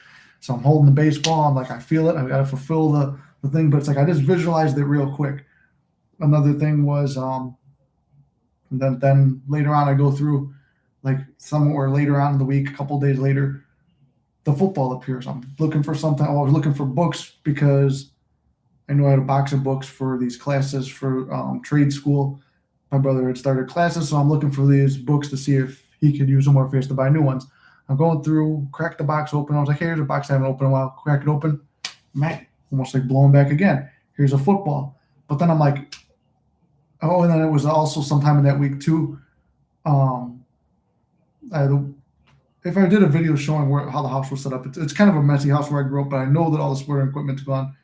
[SPEAKER 1] So I'm holding the baseball. I'm like, I feel it. I've got to fulfill the thing. But it's like I just visualized it real quick. Another thing was, then later on I go through, like somewhere later on in the week, a couple days later, the football appears. I'm looking for something. I was looking for books because I knew I had a box of books for these classes for trade school. My brother had started classes, so I'm looking for these books to see if he could use them or if he has to buy new ones. I'm going through, crack the box open. I was like, hey, here's a box I haven't opened in a while. Crack it open. Man, almost like blowing back again. Here's a football. But then I'm like, oh, and then it was also sometime in that week too. If I did a video showing how the house was set up, it's kind of a messy house where I grew up, but I know that all the sporting equipment's gone.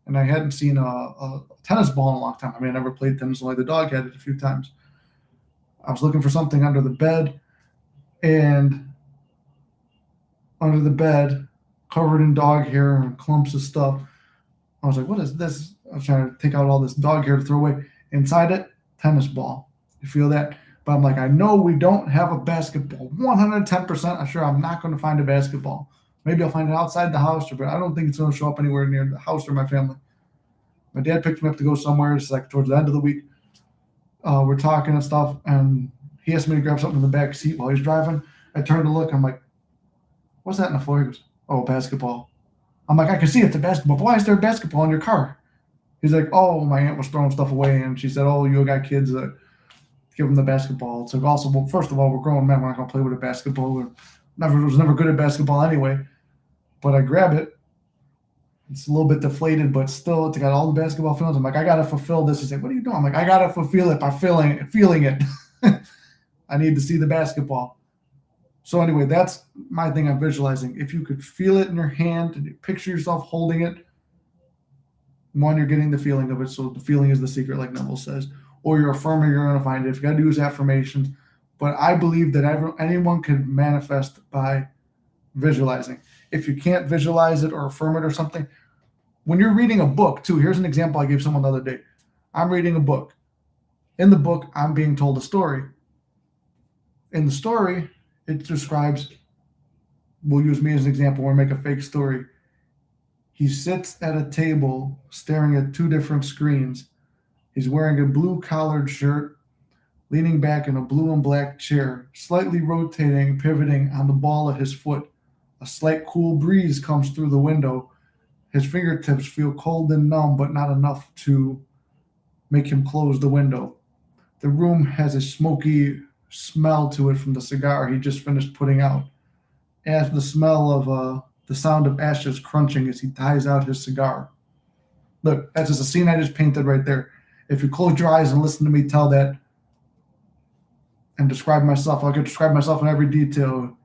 [SPEAKER 1] And I hadn't seen a tennis ball in a long time. I mean, I never played tennis, only the dog had it a few times. I was looking for something under the bed, and under the bed, covered in dog hair and clumps of stuff. I was like, what is this? I was trying to take out all this dog hair to throw away. Inside it, tennis ball. You feel that? But I'm like, I know we don't have a basketball. 110% I'm sure I'm not going to find a basketball. Maybe I'll find it outside the house, but I don't think it's going to show up anywhere near the house or my family. My dad picked me up to go somewhere. It's like towards the end of the week. We're talking and stuff, and he asked me to grab something in the back seat while he's driving. I turned to look. I'm like, what's that in the floor? He goes, oh, basketball. I'm like, I can see it's a basketball. But why is there a basketball in your car? He's like, oh, my aunt was throwing stuff away, and she said, oh, you got kids that give them the basketball. It's like, also, well, first of all, we're grown men. We're not going to play with a basketball. We was never good at basketball anyway. But I grab it. It's a little bit deflated, but still, it's got all the basketball feelings. I'm like, I got to fulfill this. He's like, what are you doing? I'm like, I got to fulfill it by feeling it. I need to see the basketball. So anyway, that's my thing I'm visualizing. If you could feel it in your hand and you picture yourself holding it, one, you're getting the feeling of it. So the feeling is the secret, like Neville says. Or you're affirming you're going to find it. If you got to do is affirmations. But I believe that anyone can manifest by visualizing. If you can't visualize it or affirm it or something, when you're reading a book too, here's an example I gave someone the other day. I'm reading a book. In the book, I'm being told a story. In the story, it describes, we'll use me as an example, or make a fake story. He sits at a table staring at two different screens. He's wearing a blue collared shirt, leaning back in a blue and black chair, slightly rotating, pivoting on the ball at his foot. A slight cool breeze comes through the window. His fingertips feel cold and numb, but not enough to make him close the window. The room has a smoky smell to it from the cigar he just finished putting out. As the smell of the sound of ashes crunching as he ties out his cigar. Look, that's just a scene I just painted right there. If you close your eyes and listen to me tell that and describe myself, I could describe myself in every detail.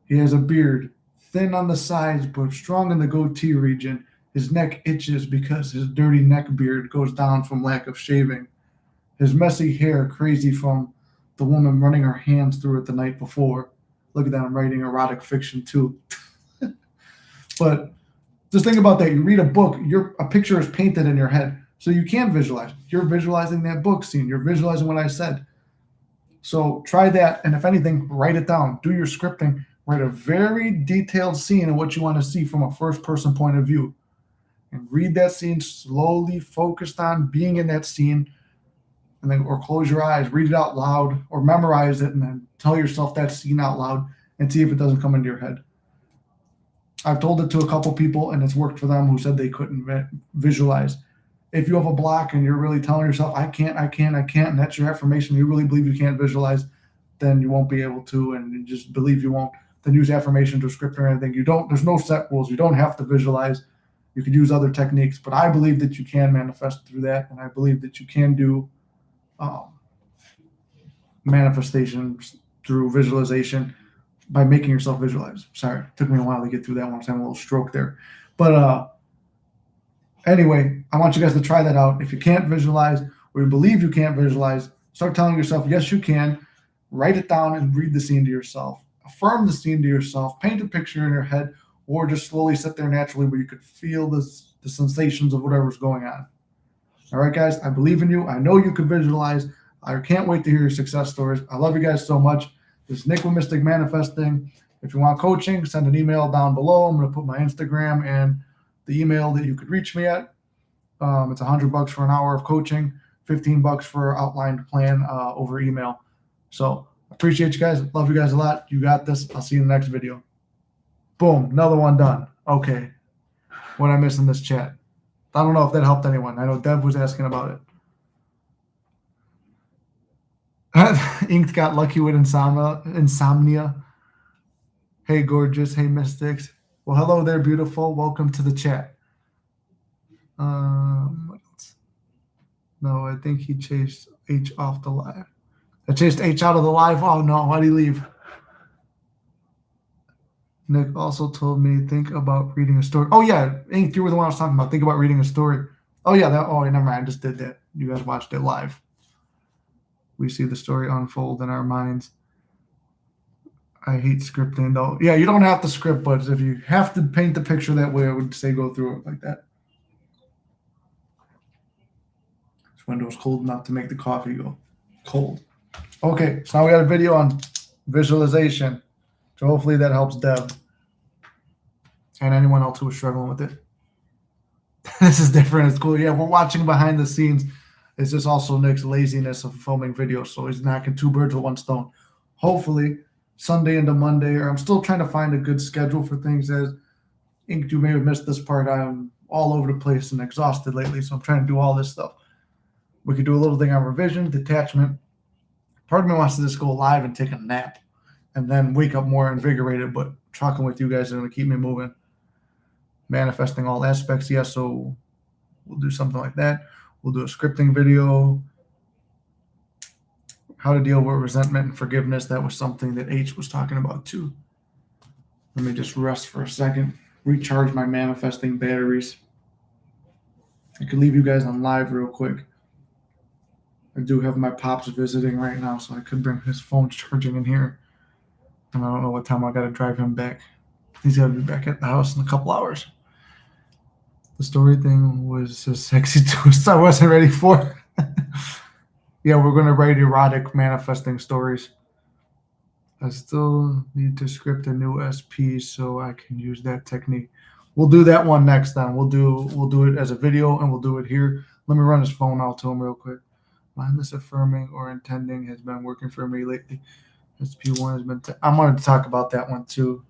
[SPEAKER 1] He has a beard, thin on the sides, but strong in the goatee region. His neck itches because his dirty neck beard goes down from lack of shaving. His messy hair, crazy from the woman running her hands through it the night before. Look at that, I'm writing erotic fiction too. But just think about that. You read a book, a picture is painted in your head. So you can visualize. You're visualizing that book scene. You're visualizing what I said. So try that. And if anything, write it down. Do your scripting. Write a very detailed scene of what you want to see from a first person point of view. And read that scene slowly, focused on being in that scene. And then, or close your eyes, read it out loud, or memorize it, and then tell yourself that scene out loud and see if it doesn't come into your head. I've told it to a couple people, and it's worked for them who said they couldn't visualize. If you have a block and you're really telling yourself, I can't, and that's your affirmation, you really believe you can't visualize, then you won't be able to, and you just believe you won't, then use affirmation to script or anything. There's no set rules. You don't have to visualize. You could use other techniques, but I believe that you can manifest through that, and I believe that you can do manifestations through visualization by making yourself visualize. Sorry, it took me a while to get through that one. I was having a little stroke there. But anyway, I want you guys to try that out. If you can't visualize or you believe you can't visualize, start telling yourself, yes, you can. Write it down and read the scene to yourself. Affirm the scene to yourself. Paint a picture in your head, or just slowly sit there naturally where you could feel the sensations of whatever's going on. All right, guys, I believe in you. I know you can visualize. I can't wait to hear your success stories. I love you guys so much. This is Nick with Mystic Manifesting. If you want coaching, send an email down below. I'm going to put my Instagram and the email that you could reach me at. It's $100 for an hour of coaching, $15 for outlined plan over email. So appreciate you guys. Love you guys a lot. You got this. I'll see you in the next video. Boom. Another one done. Okay. What I missed in this chat? I don't know if that helped anyone. I know Dev was asking about it. Inked got lucky with insomnia. Hey, gorgeous. Hey, mystics. Well, hello there, beautiful. Welcome to the chat. What else? No, I think he chased H off the live. I chased H out of the live. Oh, no. Why'd he leave? Nick also told me, think about reading a story. Oh, yeah. Ink, you were the one I was talking about. Think about reading a story. Oh, yeah. Never mind. I just did that. You guys watched it live. We see the story unfold in our minds. I hate scripting, though. Yeah, you don't have to script, but if you have to paint the picture that way, I would say go through it like that. This window's cold enough to make the coffee go cold. Okay, so now we got a video on visualization. So hopefully that helps Deb and anyone else who is struggling with it. This is different. It's cool. Yeah, we're watching behind the scenes. It's just also Nick's laziness of filming videos. So he's knocking two birds with one stone. Hopefully Sunday into Monday, or I'm still trying to find a good schedule for things. As Ink, you may have missed this part. I'm all over the place and exhausted lately, so I'm trying to do all this stuff. We could do a little thing on revision, detachment. Part of me wants to just go live and take a nap and then wake up more invigorated, but talking with you guys is going to keep me moving. Manifesting all aspects, yes, so we'll do something like that. We'll do a scripting video. How to deal with resentment and forgiveness. That was something that H was talking about too. Let me just rest for a second. Recharge my manifesting batteries. I could leave you guys on live real quick. I do have my pops visiting right now, so I could bring his phone charging in here. And I don't know what time I got to drive him back. He's got to be back at the house in a couple hours. The story thing was a sexy twist I wasn't ready for. Yeah, we're going to write erotic manifesting stories. I still need to script a new SP so I can use that technique. We'll do that one next then. We'll do it as a video and we'll do it here. Let me run his phone out to him real quick. Mindless affirming or intending has been working for me lately. SP1 has been. I wanted to talk about that one too.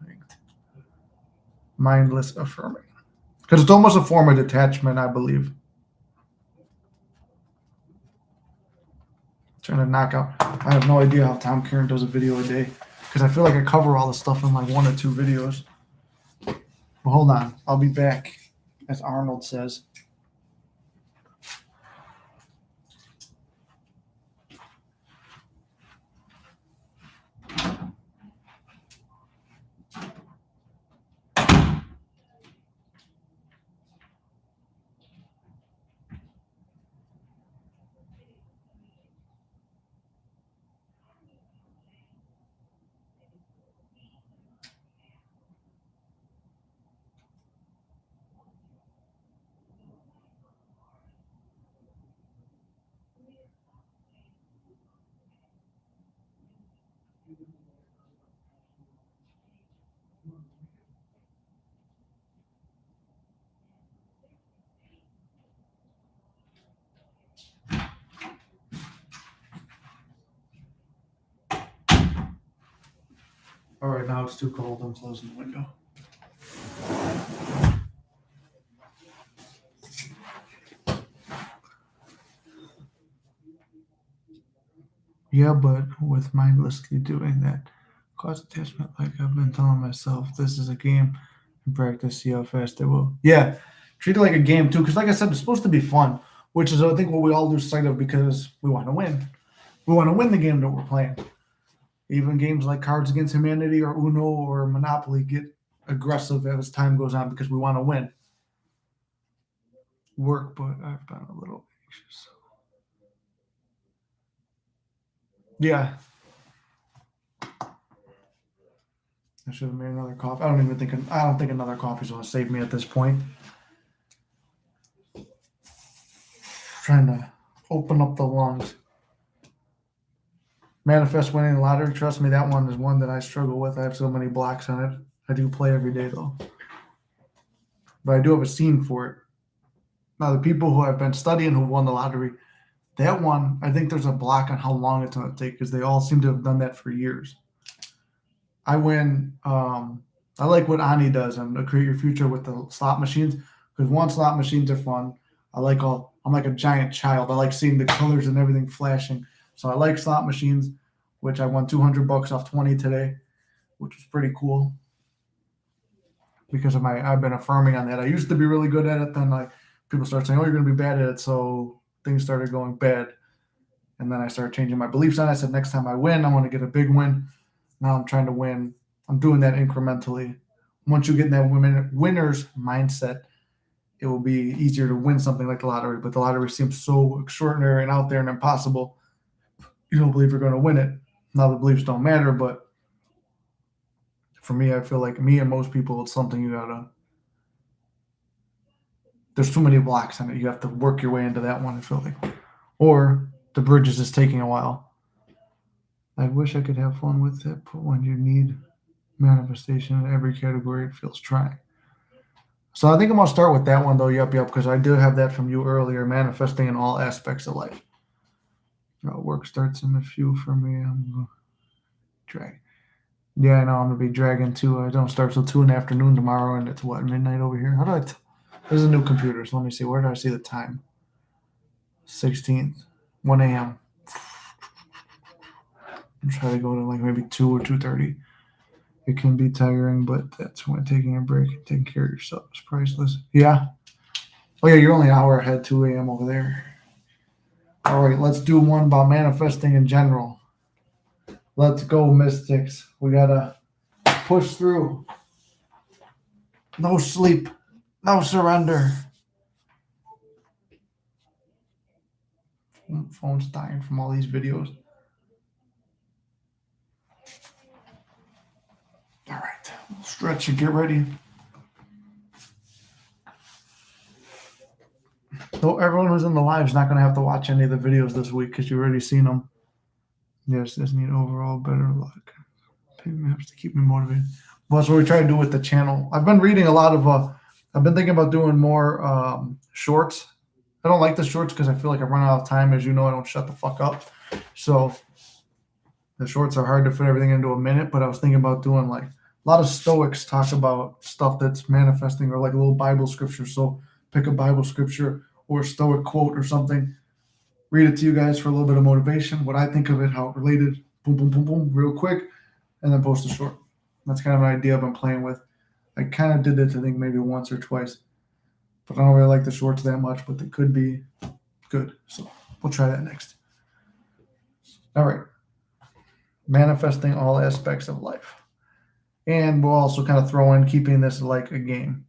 [SPEAKER 1] Mindless affirming, because it's almost a form of detachment, I believe. Trying to knock out. I have no idea how Tom Karen does a video a day, because I feel like I cover all the stuff in like 1 or 2 videos. But hold on, I'll be back, as Arnold says. All right, now it's too cold. I'm closing the window. Yeah, but with mindlessly doing that, cause attachment, like I've been telling myself, this is a game and practice, see how fast it will. Yeah, treat it like a game too, because like I said, it's supposed to be fun, which is I think what we all lose sight of because we want to win. We want to win the game that we're playing. Even games like Cards Against Humanity or Uno or Monopoly get aggressive as time goes on because we want to win. Work, but I've been a little anxious. Yeah. I should have made another coffee. I don't think another coffee's gonna save me at this point. Trying to open up the lungs. Manifest winning the lottery. Trust me, that one is one that I struggle with. I have so many blocks on it. I do play every day though. But I do have a scene for it. Now the people who have been studying who won the lottery, that one, I think there's a block on how long it's gonna take because they all seem to have done that for years. I win. I like what Ani does and Create Your Future with the slot machines because one, slot machines are fun. I'm like a giant child. I like seeing the colors and everything flashing. So I like slot machines, which I won $200 off 20 today, which was pretty cool because I've been affirming on that. I used to be really good at it. Then people start saying, "Oh, you're going to be bad at it." So things started going bad. And then I started changing my beliefs on it. I said, next time I win, I want to get a big win. Now I'm trying to win. I'm doing that incrementally. Once you get in that winner's mindset, it will be easier to win something like the lottery. But the lottery seems so extraordinary and out there and impossible. You don't believe you're going to win it. Now the beliefs don't matter, but for me, I feel like me and most people, it's something you gotta. There's too many blocks on it. You have to work your way into that one. I feel like, or the bridges is taking a while. I wish I could have fun with it, but when you need manifestation in every category, it feels trying. So I think I'm gonna start with that one though. Yep, because I did have that from you earlier. Manifesting in all aspects of life. Work starts in a few for me. I'm gonna drag. Yeah, I know I'm gonna be dragging too. I don't start till 2 in the afternoon tomorrow, and it's what, midnight over here. How do I? There's a new computer, so let me see. Where do I see the time? 16th, 1 a.m. I'm trying to go to like maybe 2 or 2:30. It can be tiring, but that's when taking a break and taking care of yourself is priceless. Yeah. Oh yeah, you're only an hour ahead, 2 a.m. over there. All right, let's do one about manifesting in general. Let's go, Mystics. We gotta push through. No sleep. No surrender. Phone's dying from all these videos. All right, stretch and get ready. So everyone who's in the live is not going to have to watch any of the videos this week because you've already seen them. Yes, just need overall better luck. Pay maps to keep me motivated. Well, that's what we try to do with the channel. I've been reading a lot of. I've been thinking about doing more shorts. I don't like the shorts because I feel like I run out of time. As you know, I don't shut the fuck up. So the shorts are hard to fit everything into a minute. But I was thinking about doing like a lot of Stoics talk about stuff that's manifesting or like a little Bible scripture. So pick a Bible scripture or a Stoic quote or something. Read it to you guys for a little bit of motivation. What I think of it, how it related. Boom, boom, boom, boom, real quick, and then post a short. That's kind of an idea I've been playing with. I kind of did it, I think, maybe once or twice. But I don't really like the shorts that much, but they could be good. So we'll try that next. All right. Manifesting all aspects of life. And we'll also kind of throw in keeping this like a game.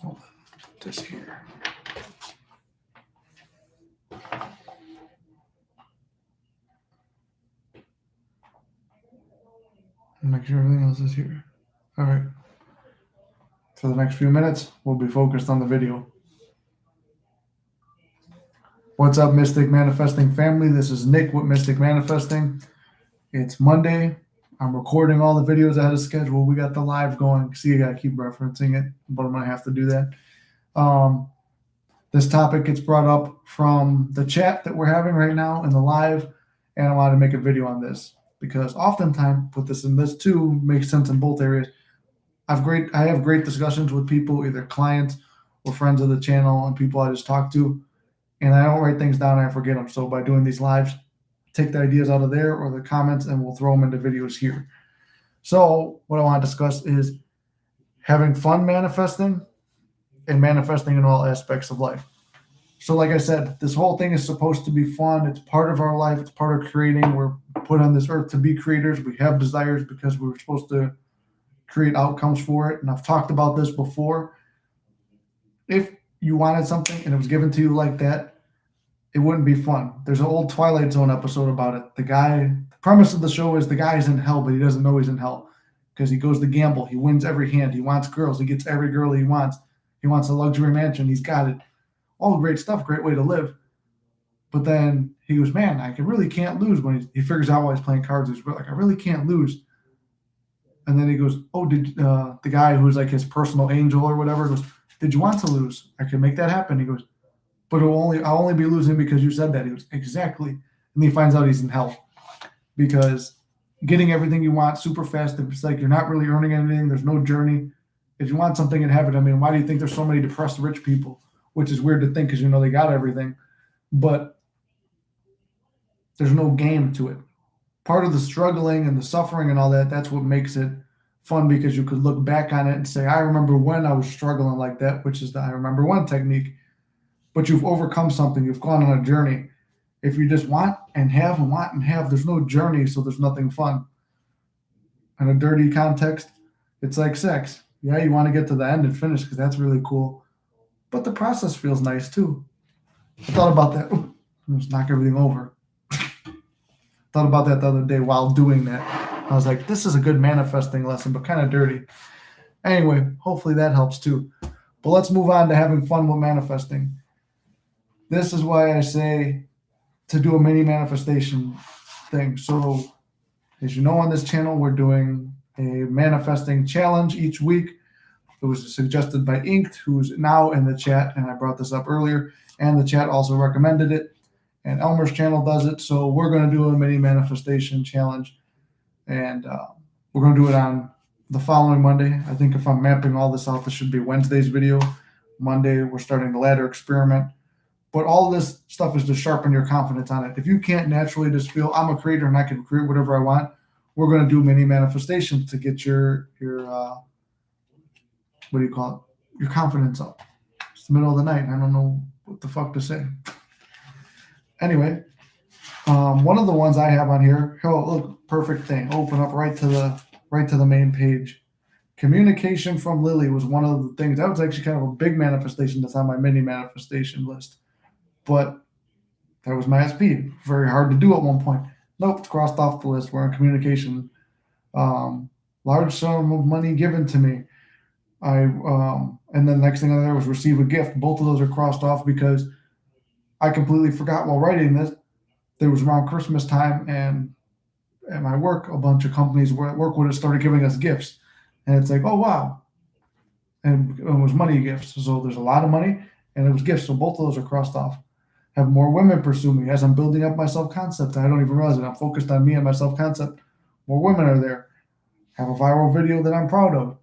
[SPEAKER 1] Hold on. Put this here. Make sure everything else is here. All right. For the next few minutes, we'll be focused on the video. What's up, Mystic Manifesting family? This is Nick with Mystic Manifesting. It's Monday. I'm recording all the videos ahead of schedule. We got the live going. See, I got to keep referencing it, but I'm going to have to do that. This topic gets brought up from the chat that we're having right now in the live, and I wanted to make a video on this because oftentimes, put this in this too, makes sense in both areas. I have great discussions with people, either clients or friends of the channel and people I just talk to, and I don't write things down and I forget them. So by doing these lives, take the ideas out of there or the comments and we'll throw them into videos here. So what I want to discuss is having fun manifesting and manifesting in all aspects of life. So like I said, this whole thing is supposed to be fun. It's part of our life. It's part of creating. We're put on this earth to be creators. We have desires because we were supposed to create outcomes for it. And I've talked about this before. If you wanted something and it was given to you like that, it wouldn't be fun. There's an old Twilight Zone episode about it. The premise of the show is the guy is in hell, but he doesn't know he's in hell because he goes to gamble. He wins every hand. He wants girls. He gets every girl he wants. He wants a luxury mansion. He's got it. All great stuff, great way to live. But then he goes, man, I really can't lose. When he figures out while he's playing cards, he's like, I really can't lose. And then he goes, oh, the guy who's like his personal angel or whatever goes, did you want to lose? I can make that happen. He goes, but I'll only be losing because you said that. He goes, exactly. And he finds out he's in hell because getting everything you want super fast, it's like you're not really earning anything. There's no journey. If you want something and have it, I mean, why do you think there's so many depressed rich people? Which is weird to think because, they got everything. But there's no game to it. Part of the struggling and the suffering and all that, that's what makes it fun because you could look back on it and say, I remember when I was struggling like that, which is the I remember when technique. But you've overcome something. You've gone on a journey. If you just want and have and want and have, there's no journey, so there's nothing fun. In a dirty context, it's like sex. Yeah, you want to get to the end and finish because that's really cool. But the process feels nice too. I thought about that. Ooh, let's knock everything over. Thought about that the other day while doing that. I was like, this is a good manifesting lesson, but kind of dirty. Anyway, hopefully that helps too. But let's move on to having fun with manifesting. This is why I say to do a mini manifestation thing. So, as you know, on this channel, we're doing a manifesting challenge each week. It was suggested by Inked, who's now in the chat, and I brought this up earlier, and the chat also recommended it. And Elmer's channel does it, so we're going to do a mini manifestation challenge, and we're going to do it on the following Monday. I think if I'm mapping all this out, this should be Wednesday's video. Monday, we're starting the ladder experiment. But all this stuff is to sharpen your confidence on it. If you can't naturally just feel I'm a creator and I can create whatever I want, we're going to do mini manifestations to get your what do you call it? Your confidence up. It's the middle of the night. I don't know what the fuck to say. Anyway, one of the ones I have on here, oh look, perfect thing. Open up right to the main page. Communication from Lily was one of the things. That was actually kind of a big manifestation that's on my mini manifestation list. But that was my SP. Very hard to do at one point. Nope, it's crossed off the list. We're in communication. Large sum of money given to me. And then the next thing on there was receive a gift. Both of those are crossed off because I completely forgot while writing this. There was around Christmas time, and at my work, a bunch of companies where I work with started giving us gifts. And it's like, oh, wow. And it was money gifts. So there's a lot of money, and it was gifts. So both of those are crossed off. Have more women pursue me as I'm building up my self-concept. I don't even realize it. I'm focused on me and my self-concept. More women are there. Have a viral video that I'm proud of.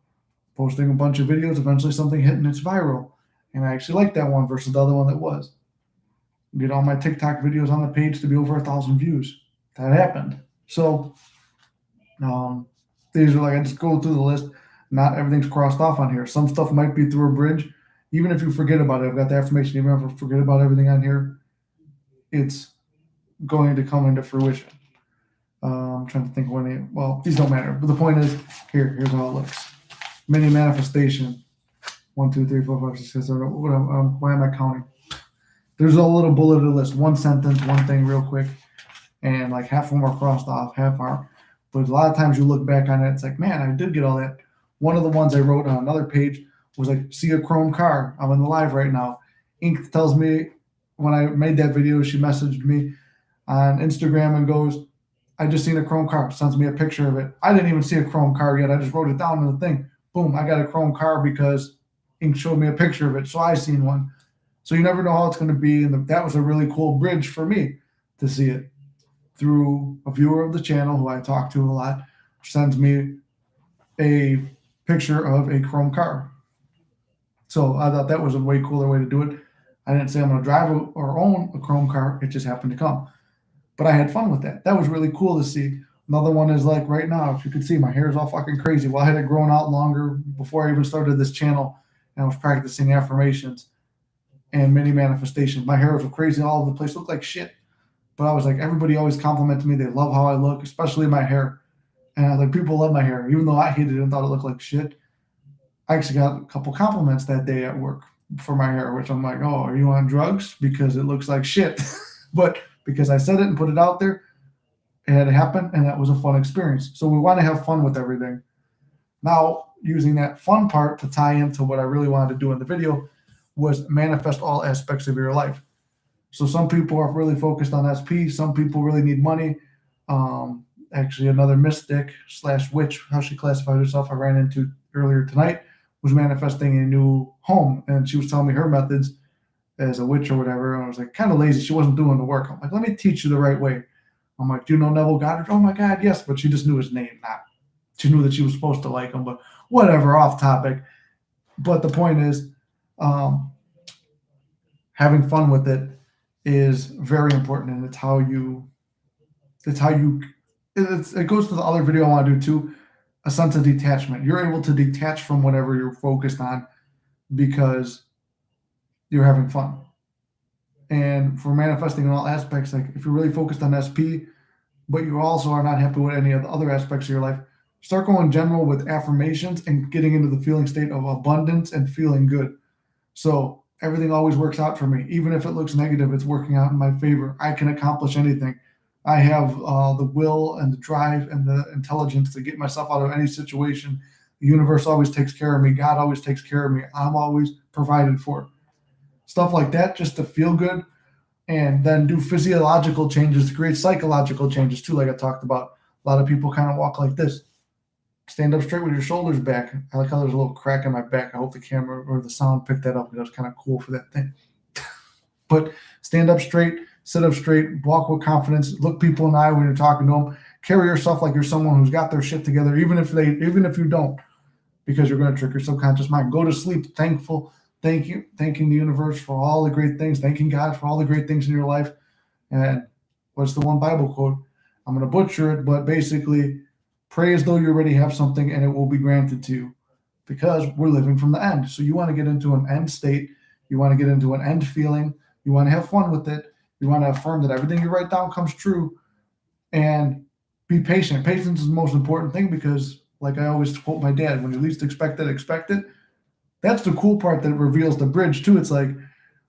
[SPEAKER 1] Posting a bunch of videos, eventually something hit and it's viral. And I actually like that one versus the other one that was. Get all my TikTok videos on the page to be over 1,000 views. That happened. So these are like, I just go through the list. Not everything's crossed off on here. Some stuff might be through a bridge. Even if you forget about it, I've got the affirmation. Even if I forget about everything on here, it's going to come into fruition. I'm trying to think well, these don't matter. But the point is, here's how it looks. Mini manifestation. 1, 2, 3, 4, 5, 6, 7, 8. Why am I counting? There's a little bulleted list. One sentence, one thing real quick. And like half of them are crossed off, half aren't. But a lot of times you look back on it, it's like, man, I did get all that. One of the ones I wrote on another page was like, see a chrome car. I'm in the live right now. Ink tells me when I made that video, she messaged me on Instagram and goes, I just seen a chrome car. Sends me a picture of it. I didn't even see a chrome car yet. I just wrote it down in the thing. Boom, I got a chrome car because Ink showed me a picture of it. So I seen one. So you never know how it's going to be. And that was a really cool bridge for me to see it. through a viewer of the channel who I talk to a lot, sends me a picture of a chrome car. So I thought that was a way cooler way to do it. I didn't say I'm going to drive or own a chrome car. It just happened to come. But I had fun with that. That was really cool to see. Another one is like right now, if you could see, my hair is all fucking crazy. Well, I had it grown out longer before I even started this channel, and I was practicing affirmations and many manifestations. My hair was crazy all over the place, looked like shit. But I was like, everybody always complimented me. They love how I look, especially my hair. And I was like, people love my hair, even though I hated it and thought it looked like shit. I actually got a couple compliments that day at work for my hair, which I'm like, oh, are you on drugs? Because it looks like shit. But because I said it and put it out there, it had happened, and that was a fun experience. So we want to have fun with everything. Now, using that fun part to tie into what I really wanted to do in the video was manifest all aspects of your life. So some people are really focused on SP. Some people really need money. Actually, another mystic / witch, how she classified herself, I ran into earlier tonight, was manifesting a new home. And she was telling me her methods as a witch or whatever. And I was like, kind of lazy. She wasn't doing the work. I'm like, let me teach you the right way. I'm like, do you know Neville Goddard? Oh my God, yes. But she just knew his name. She knew that she was supposed to like him, but whatever, off topic. But the point is, having fun with it is very important, and it goes to the other video I want to do too, a sense of detachment. You're able to detach from whatever you're focused on because you're having fun. And for manifesting in all aspects, like if you're really focused on SP, but you also are not happy with any of the other aspects of your life, start going general with affirmations and getting into the feeling state of abundance and feeling good. So everything always works out for me. Even if it looks negative, it's working out in my favor. I can accomplish anything. I have the will and the drive and the intelligence to get myself out of any situation. The universe always takes care of me. God always takes care of me. I'm always provided for. Stuff like that, just to feel good, and then do physiological changes to create psychological changes too, like I talked about. A lot of people kind of walk like this. Stand up straight with your shoulders back. I like how there's a little crack in my back. I hope the camera or the sound picked that up. That was kind of cool for that thing. But stand up straight, sit up straight, walk with confidence, look people in the eye when you're talking to them. Carry yourself like you're someone who's got their shit together, even if you don't, because you're going to trick your subconscious mind. Go to sleep thankful, thanking the universe for all the great things, thanking God for all the great things in your life. And what's the one Bible quote? I'm going to butcher it, but basically, pray as though you already have something and it will be granted to you, because we're living from the end. So you want to get into an end state. You want to get into an end feeling. You want to have fun with it. You want to affirm that everything you write down comes true, and be patient. Patience is the most important thing, because like I always quote my dad, when you least expect it, expect it. That's the cool part that reveals the bridge too. It's like,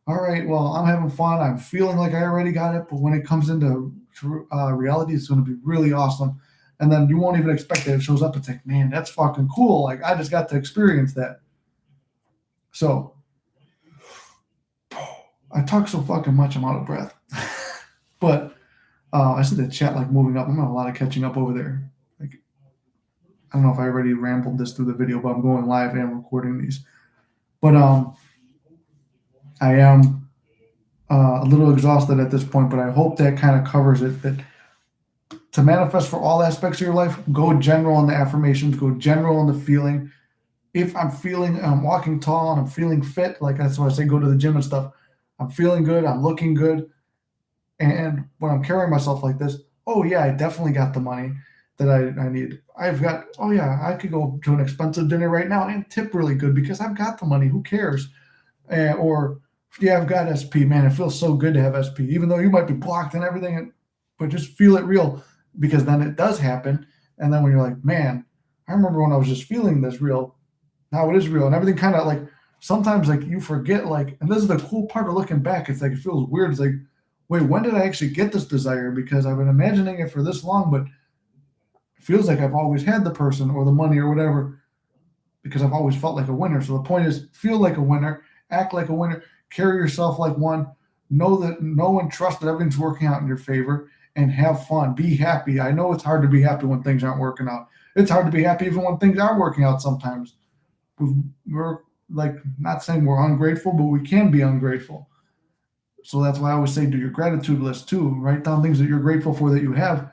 [SPEAKER 1] all right, well, I'm having fun. I'm feeling like I already got it. But when it comes into reality, it's going to be really awesome. And then you won't even expect it. It shows up. It's like, man, that's fucking cool. Like, I just got to experience that. So I talk so fucking much, I'm out of breath. But I see the chat like moving up. I'm having a lot of catching up over there. Like, I don't know if I already rambled this through the video, but I'm going live and recording these. But I am a little exhausted at this point, but I hope that kind of covers it. That to manifest for all aspects of your life, go general on the affirmations, go general on the feeling. If I'm walking tall and I'm feeling fit, like that's why I say go to the gym and stuff. I'm feeling good, I'm looking good. And when I'm carrying myself like this, oh yeah, I definitely got the money that I need. I could go to an expensive dinner right now and tip really good because I've got the money. Who cares? I've got SP, man. It feels so good to have SP, even though you might be blocked and everything, but just feel it real, because then it does happen. And then when you're like, man, I remember when I was just feeling this real, now it is real. And everything kind of like, sometimes like you forget, like, and this is the cool part of looking back. It's like, it feels weird. It's like, wait, when did I actually get this desire? Because I've been imagining it for this long, but it feels like I've always had the person or the money or whatever, because I've always felt like a winner. So the point is, feel like a winner, act like a winner, carry yourself like one, know and trust that everything's working out in your favor, and have fun. Be happy. I know it's hard to be happy when things aren't working out. It's hard to be happy even when things are working out sometimes. We're like, not saying we're ungrateful, but we can be ungrateful. So that's why I always say do your gratitude list too. Write down things that you're grateful for that you have,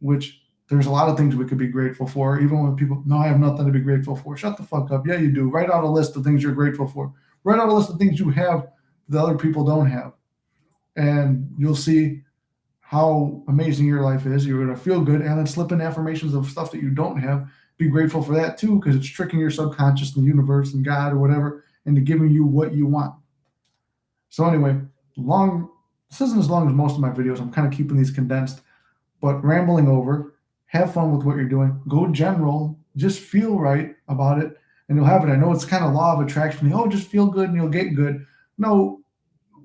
[SPEAKER 1] which there's a lot of things we could be grateful for. Even when people, no, I have nothing to be grateful for. Shut the fuck up. Yeah, you do. Write out a list of things you're grateful for. Write out a list of things you have that other people don't have. And you'll see how amazing your life is. You're going to feel good. And then slip in affirmations of stuff that you don't have. Be grateful for that too, because it's tricking your subconscious and the universe and God or whatever into giving you what you want. So anyway, this isn't as long as most of my videos. I'm kind of keeping these condensed, but rambling over. Have fun with what you're doing. Go general. Just feel right about it, and you'll have it. I know it's kind of law of attraction. Oh, just feel good and you'll get good. No,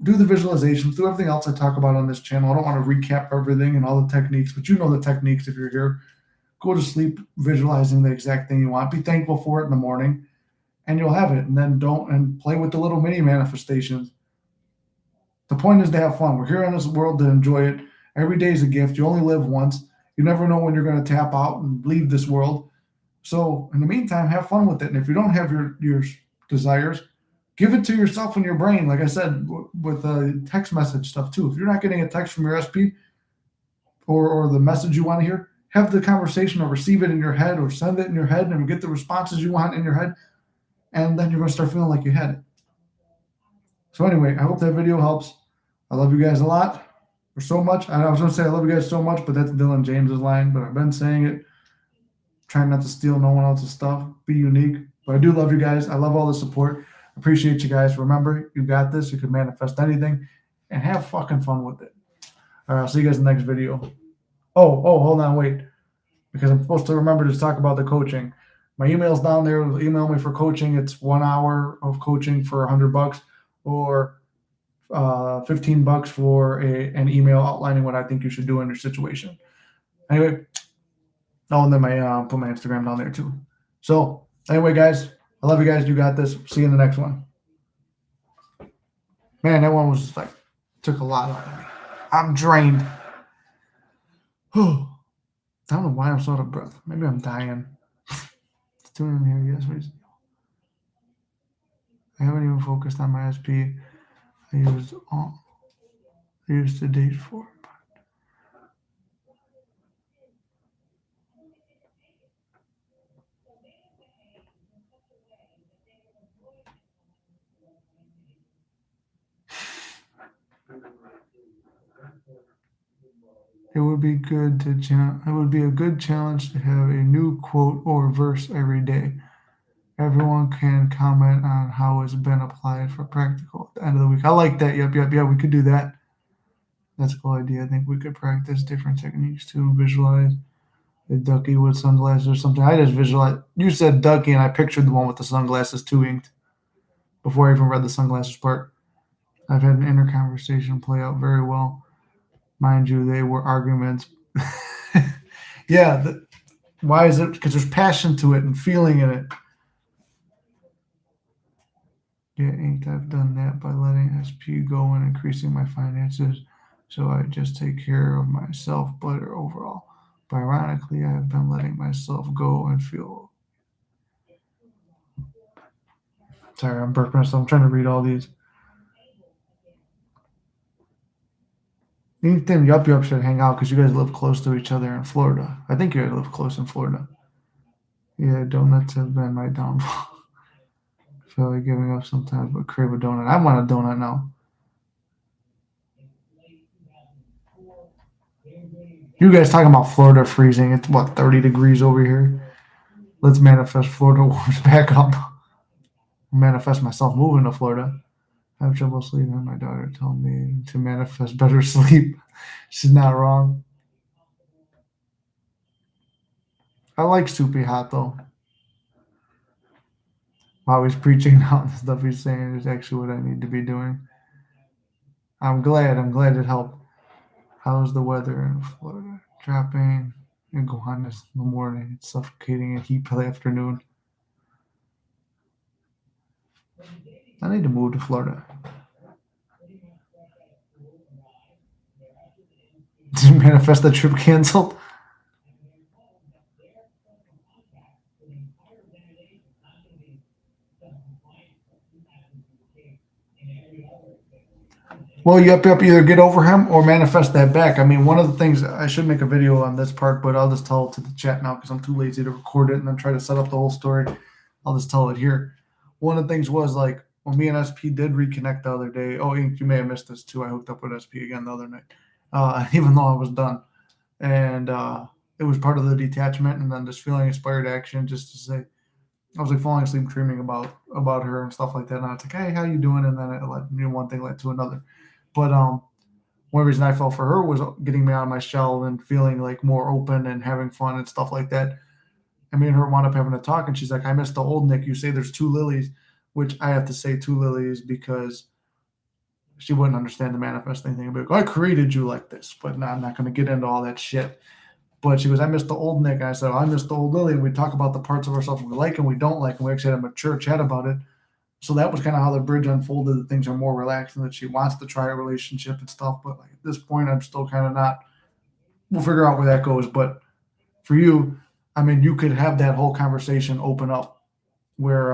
[SPEAKER 1] do the visualizations. Do everything else I talk about on this channel. I don't want to recap everything and all the techniques, but you know the techniques if you're here. Go to sleep visualizing the exact thing you want. Be thankful for it in the morning, and you'll have it. And then play with the little mini manifestations. The point is to have fun. We're here in this world to enjoy it. Every day is a gift. You only live once. You never know when you're going to tap out and leave this world. So in the meantime, have fun with it. And if you don't have your desires, give it to yourself in your brain. Like I said, with text message stuff too. If you're not getting a text from your SP or the message you want to hear, have the conversation or receive it in your head or send it in your head and get the responses you want in your head. And then you're going to start feeling like you had it. So anyway, I hope that video helps. I love you guys a lot, or so much. I was going to say I love you guys so much, but that's Dylan James's line. But I've been saying it, trying not to steal no one else's stuff, be unique. But I do love you guys. I love all the support. Appreciate you guys. Remember, you got this. You can manifest anything, and have fucking fun with it. All right, I'll see you guys in the next video. Oh, hold on, wait, because I'm supposed to remember to talk about the coaching. My email's down there. Email me for coaching. It's 1 hour of coaching for $100, or $15 for an email outlining what I think you should do in your situation. Anyway, and then put my Instagram down there too. So anyway, guys, I love you guys. You got this. See you in the next one. Man, that one was just took a lot out of me. I'm drained. I don't know why I'm so out of breath. Maybe I'm dying. Tune in here, yes, please. I haven't even focused on my SP. I used the date for it. It would be a good challenge to have a new quote or verse every day. Everyone can comment on how it's been applied for practical at the end of the week. I like that. Yep. Yeah, we could do that. That's a cool idea. I think we could practice different techniques to visualize a ducky with sunglasses or something. I just visualize. You said ducky, and I pictured the one with the sunglasses too inked before I even read the sunglasses part. I've had an inner conversation play out very well. Mind you, they were arguments. Yeah. Why is it? Because there's passion to it and feeling in it. Yeah, inked. I've done that by letting SP go and increasing my finances, so I just take care of myself better overall. But ironically, I have been letting myself go and feel. Sorry, I'm burping, so I'm trying to read all these. Inked and Yup should hang out because you guys live close to each other in Florida. I think you guys live close in Florida. Yeah, donuts have been my downfall. I feel like giving up sometimes, but crave a donut. I want a donut now. You guys talking about Florida freezing? It's 30 degrees over here. Let's manifest Florida warms back up. Manifest myself moving to Florida. I have trouble sleeping. My daughter told me to manifest better sleep. She's not wrong. I like soupy hot though. While he's preaching out the stuff he's saying is actually what I need to be doing. I'm glad it helped. How's the weather in Florida? Dropping iguanas in the morning. It's suffocating in heat by the afternoon. I need to move to Florida. Did you manifest the trip canceled? Well, yep. Either get over him or manifest that back. I mean, one of the things I should make a video on this part, but I'll just tell it to the chat now because I'm too lazy to record it and then try to set up the whole story. I'll just tell it here. One of the things was like when me and SP did reconnect the other day. Oh, Ink, you may have missed this too. I hooked up with SP again the other night, even though I was done, and it was part of the detachment. And then this feeling inspired action, just to say, I was like falling asleep dreaming about her and stuff like that. And I was like, hey, how you doing? And then it led, one thing led to another. But one reason I fell for her was getting me out of my shell and feeling like more open and having fun and stuff like that. And me and her wound up having a talk, and she's like, I miss the old Nick. You say there's two Lilies, which I have to say two Lilies because she wouldn't understand the manifesting thing. But I created you like this, but no, I'm not going to get into all that shit. But she goes, I miss the old Nick. And I said, I miss the old Lily. And we talk about the parts of ourselves we like and we don't like. And we actually had a mature chat about it. So that was kind of how the bridge unfolded, that things are more relaxed and that she wants to try a relationship and stuff. But like at this point, I'm still kind of not. We'll figure out where that goes. But for you, I mean, you could have that whole conversation open up where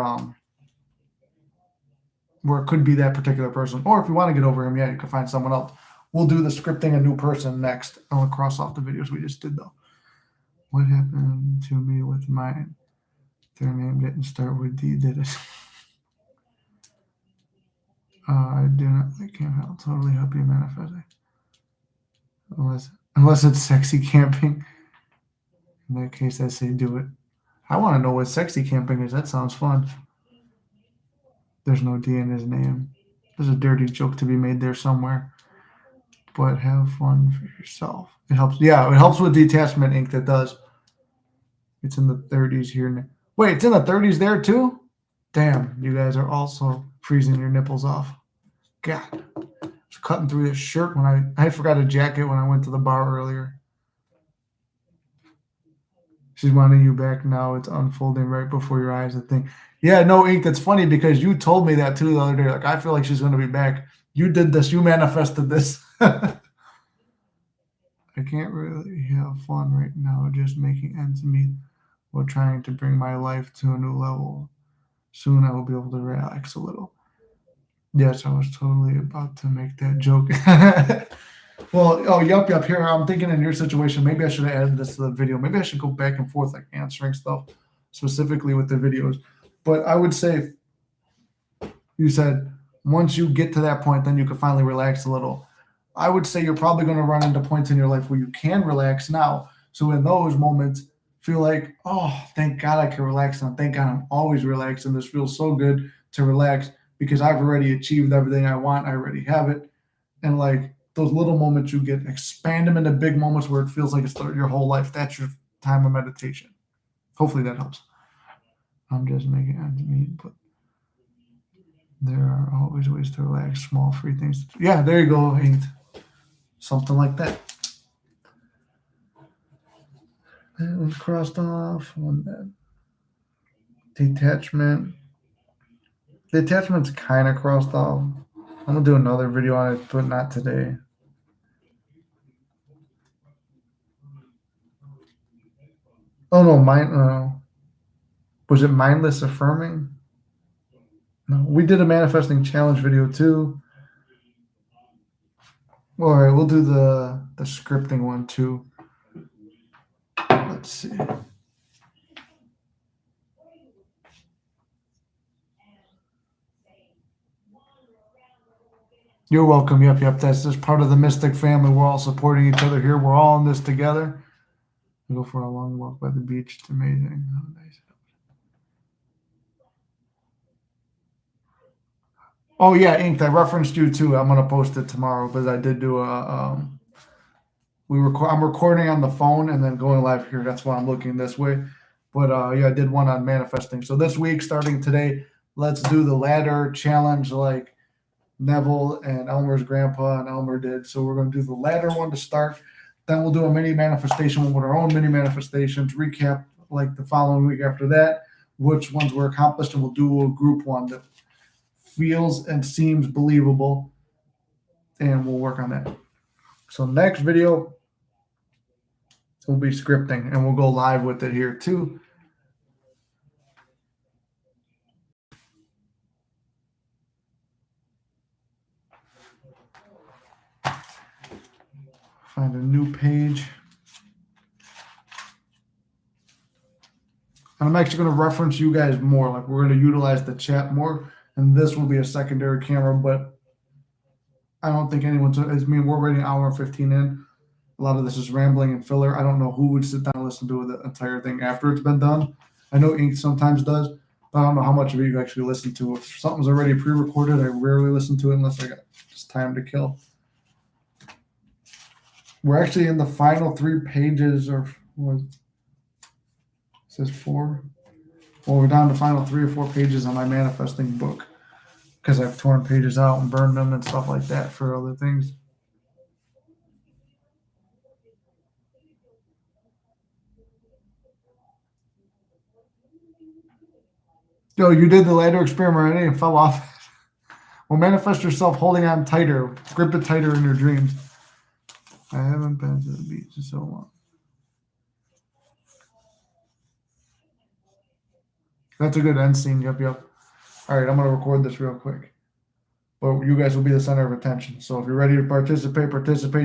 [SPEAKER 1] it could be that particular person. Or if you want to get over him, yeah, you can find someone else. We'll do the scripting a new person next. I'll cross off the videos we just did though. What happened to me with mine? Their name didn't start with D, did it? I do not like him. I'll totally help you manifest it. Unless it's sexy camping. In that case, I say do it. I want to know what sexy camping is. That sounds fun. There's no D in his name. There's a dirty joke to be made there somewhere. But have fun for yourself. It helps. Yeah, it helps with detachment ink. That does. It's in the 30s here. Wait, it's in the 30s there too? Damn, you guys are also freezing your nipples off. God, I was cutting through this shirt when I forgot a jacket when I went to the bar earlier. She's wanting you back now. It's unfolding right before your eyes, I think. Yeah, no, Ink, that's funny because you told me that too the other day. Like, I feel like she's going to be back. You did this. You manifested this. I can't really have fun right now just making ends meet while trying to bring my life to a new level. Soon I will be able to relax a little. Yes, I was totally about to make that joke. Well, oh, yup. Here, I'm thinking in your situation, maybe I should have added this to the video. Maybe I should go back and forth, like answering stuff specifically with the videos. But I would say, you said once you get to that point, then you can finally relax a little. I would say you're probably going to run into points in your life where you can relax now. So in those moments, feel like, oh, thank God I can relax. And thank God I'm always relaxed. And this feels so good to relax because I've already achieved everything I want. I already have it. And like those little moments you get, expand them into big moments where it feels like it's your whole life. That's your time of meditation. Hopefully that helps. I'm just making ends meet, but there are always ways to relax, small free things. Yeah, there you go. Something like that. That was crossed off. One then. Detachment. The attachment's kind of crossed off. I'm gonna do another video on it, but not today. Oh no, was it mindless affirming? No, we did a manifesting challenge video too. All right, we'll do the scripting one too. Let's see. You're welcome. Yep. That's just part of the Mystic family. We're all supporting each other here. We're all in this together. We go for a long walk by the beach. It's amazing. Oh, nice. Oh yeah, Inked. I referenced you too. I'm gonna post it tomorrow because I did do a I'm recording on the phone and then going live here. That's why I'm looking this way. But yeah, I did one on manifesting. So this week, starting today, let's do the ladder challenge like Neville and Elmer's grandpa and Elmer did. So we're going to do the ladder one to start. Then we'll do a mini manifestation one with our own mini manifestations, recap like the following week after that, which ones were accomplished, and we'll do a group one that feels and seems believable, and we'll work on that. So next video will be scripting, and we'll go live with it here too. Find a new page. And I'm actually going to reference you guys more. Like, we're going to utilize the chat more, and this will be a secondary camera, but I don't think anyone's, I mean, we're already an hour and 15 in. A lot of this is rambling and filler. I don't know who would sit down and listen to the entire thing after it's been done. I know Ink sometimes does, but I don't know how much of it you actually listen to. If something's already pre-recorded, I rarely listen to it unless I got just time to kill. We're actually in the final 3 pages, or what? It says 4. Well, we're down to final 3 or 4 pages on my manifesting book because I've torn pages out and burned them and stuff like that for other things. Yo, you did the ladder experiment and it fell off. Well, manifest yourself holding on tighter, grip it tighter in your dreams. I haven't been to the beach in so long. That's a good end scene. Yep. All right, I'm going to record this real quick. But you guys will be the center of attention. So if you're ready to participate.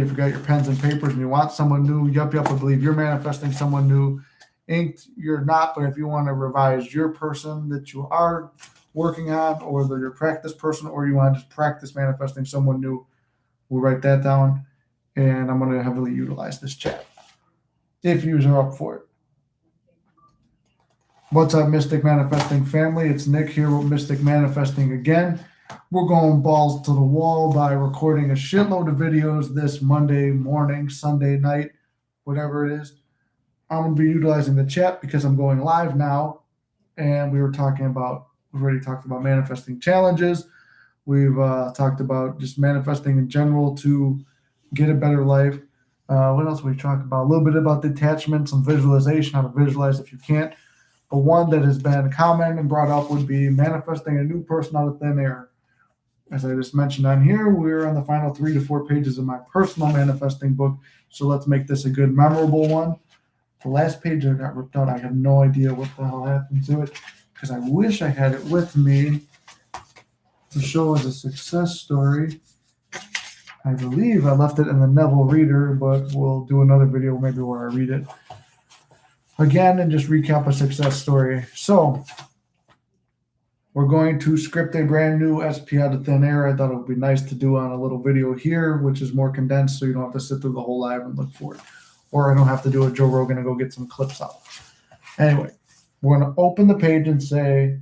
[SPEAKER 1] If you got your pens and papers and you want someone new, yup, I believe you're manifesting someone new. Inked, you're not, but if you want to revise your person that you are working on, or your practice person, or you want to just practice manifesting someone new, we'll write that down. And I'm going to heavily utilize this chat if you are up for it. What's up, Mystic Manifesting family? It's Nick here with Mystic Manifesting again. We're going balls to the wall by recording a shitload of videos this Monday morning, Sunday night, whatever it is. I'm going to be utilizing the chat because I'm going live now. And we've already talked about manifesting challenges. We've talked about just manifesting in general to get a better life. What else we talk about? A little bit about detachment, some visualization, how to visualize if you can't. But one that has been commented and brought up would be manifesting a new person out of thin air. As I just mentioned on here, we're on the final 3 to 4 pages of my personal manifesting book. So let's make this a good, memorable one. The last page I got ripped out. I have no idea what the hell happened to it because I wish I had it with me to show as a success story. I believe I left it in the Neville Reader, but we'll do another video maybe where I read it again and just recap a success story. So we're going to script a brand new SP out of thin air. I thought it would be nice to do on a little video here, which is more condensed, so you don't have to sit through the whole live and look for it. Or I don't have to do a Joe Rogan and go get some clips out. Anyway, we're going to open the page and say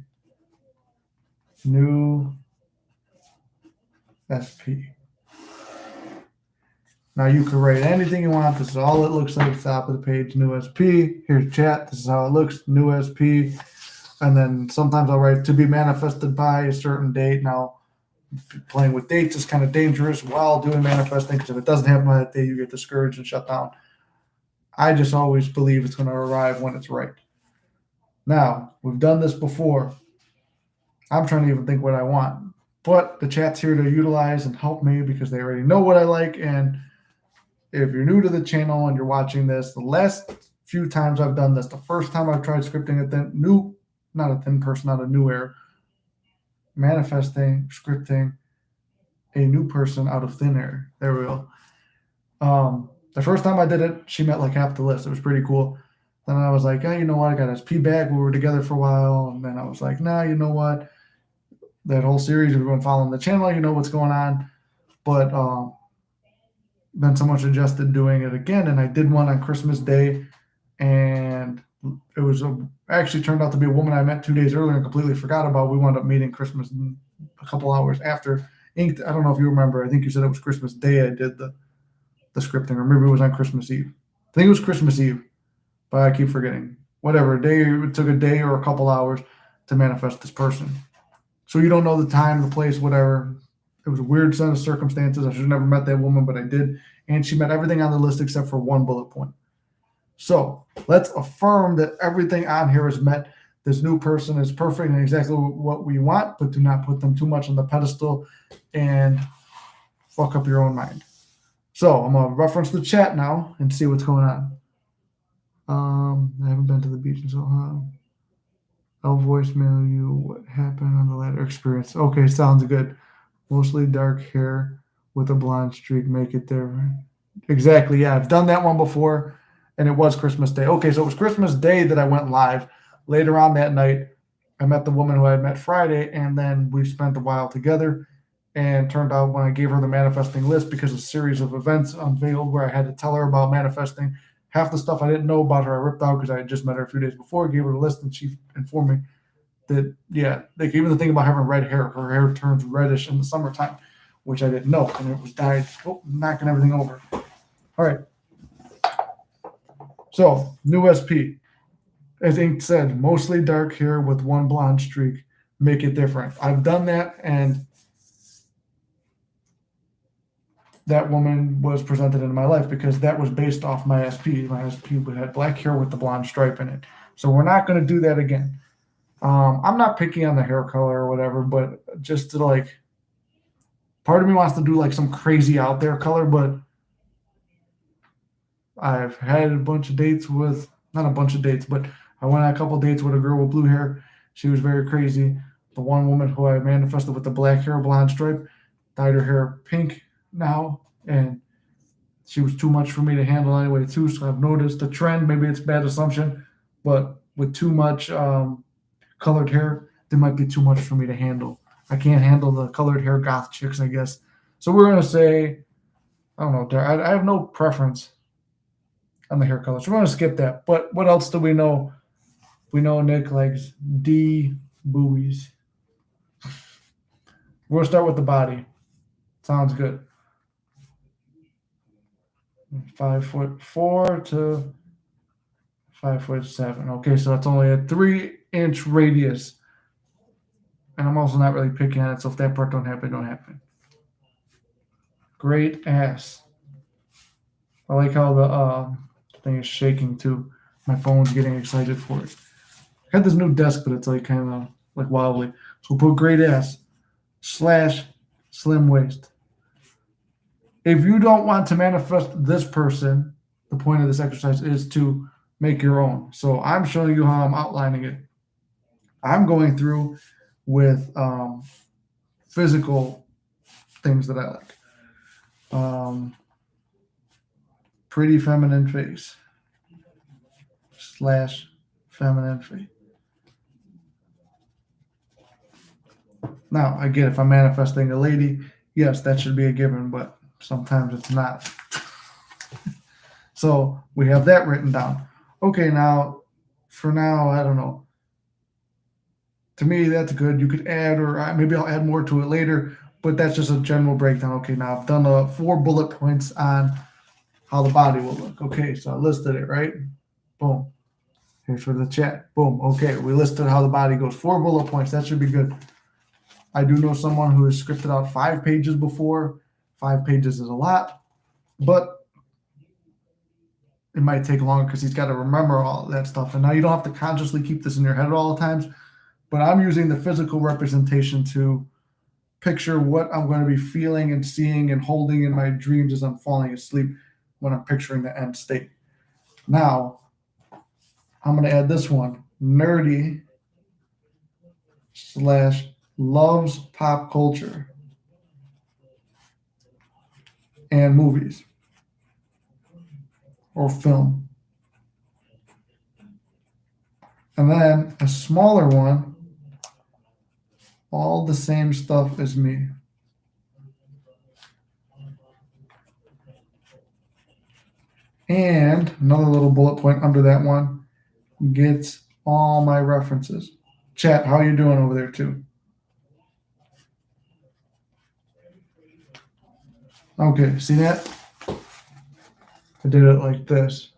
[SPEAKER 1] new SP. Now you can write anything you want. This is all it looks like at the top of the page, new SP. Here's chat. This is how it looks, new SP. And then sometimes I'll write to be manifested by a certain date. Now, playing with dates is kind of dangerous while doing manifesting because if it doesn't happen on that day, you get discouraged and shut down. I just always believe it's going to arrive when it's right. Now, we've done this before. I'm trying to even think what I want. But the chat's here to utilize and help me because they already know what I like. And if you're new to the channel and you're watching this, the last few times I've done this, the first time I've tried scripting not a thin person, not a new air, manifesting, scripting a new person out of thin air. There we go. The first time I did it, she met like half the list. It was pretty cool. Then I was like, you know what? I got SP back. We were together for a while. And then I was like, nah, you know what? That whole series, everyone following the channel, you know what's going on. But then someone suggested doing it again. And I did one on Christmas Day. And it was actually turned out to be a woman I met 2 days earlier and completely forgot about. We wound up meeting Christmas a couple hours after. Inked, I don't know if you remember. I think you said it was Christmas Day I did the scripting, or maybe it was on Christmas Eve. I think it was Christmas Eve, but I keep forgetting. Whatever, it took a day or a couple hours to manifest this person. So you don't know the time, the place, whatever. It was a weird set of circumstances. I should have never met that woman, but I did. And she met everything on the list except for one bullet point. So let's affirm that everything on here is met. This new person is perfect and exactly what we want, but do not put them too much on the pedestal and fuck up your own mind. So I'm going to reference the chat now and see what's going on. I haven't been to the beach in so long. I'll voicemail you what happened on the ladder experience. Okay, sounds good. Mostly dark hair with a blonde streak. Make it there. Exactly. Yeah, I've done that one before, and it was Christmas Day. Okay, so it was Christmas Day that I went live. Later on that night, I met the woman who I met Friday, and then we spent a while together. And turned out when I gave her the manifesting list, because a series of events unveiled where I had to tell her about manifesting, half the stuff I didn't know about her, I ripped out because I had just met her a few days before. Gave her the list, and she informed me that, yeah, like even the thing about having red hair, her hair turns reddish in the summertime, which I didn't know, and it was dyed. Oh, knocking everything over. All right. So, new SP. As Ink said, mostly dark hair with one blonde streak. Make it different. I've done that, and that woman was presented in my life because that was based off my SP. My SP had black hair with the blonde stripe in it. So we're not going to do that again. I'm not picky on the hair color or whatever, but just to like, part of me wants to do like some crazy out there color, but I've had a bunch of dates with, not a bunch of dates, but I went on a couple dates with a girl with blue hair. She was very crazy. The one woman who I manifested with the black hair, blonde stripe, dyed her hair pink now, and she was too much for me to handle anyway too. So I've noticed the trend. Maybe it's a bad assumption, but with too much colored hair, there might be too much for me to handle. I can't handle the colored hair goth chicks, I guess. So we're gonna say, I don't know. I have no preference on the hair color, so we're gonna skip that. But what else do we know? We know Nick likes D buoys. We're gonna start with the body. Sounds good. 5'4" to 5'7". Okay, so that's only a 3-inch radius. And I'm also not really picking on it, so if that part don't happen, don't happen. Great ass. I like how the thing is shaking too. My phone's getting excited for it. I got this new desk, but it's like kind of like wobbly. So we'll put great ass / slim waist. If you don't want to manifest this person, the point of this exercise is to make your own. So I'm showing you how I'm outlining it. I'm going through with physical things that I like. Pretty feminine face / feminine face. Now, again, if I'm manifesting a lady, yes, that should be a given, but sometimes it's not. So we have that written down. Okay, now, for now, I don't know. To me, that's good. You could add, or maybe I'll add more to it later, but that's just a general breakdown. Okay, now I've done 4 bullet points on how the body will look. Okay, so I listed it, right? Boom. Here's for the chat. Boom. Okay, we listed how the body goes. 4 bullet points. That should be good. I do know someone who has scripted out 5 pages before. 5 pages is a lot, but it might take longer because he's got to remember all that stuff. And now you don't have to consciously keep this in your head at all times, but I'm using the physical representation to picture what I'm going to be feeling and seeing and holding in my dreams as I'm falling asleep when I'm picturing the end state. Now, I'm going to add this one. Nerdy / loves pop culture and movies or film. And then a smaller one, all the same stuff as me. And another little bullet point under that one gets all my references. Chat, how you doing over there too? Okay, see that? I did it like this.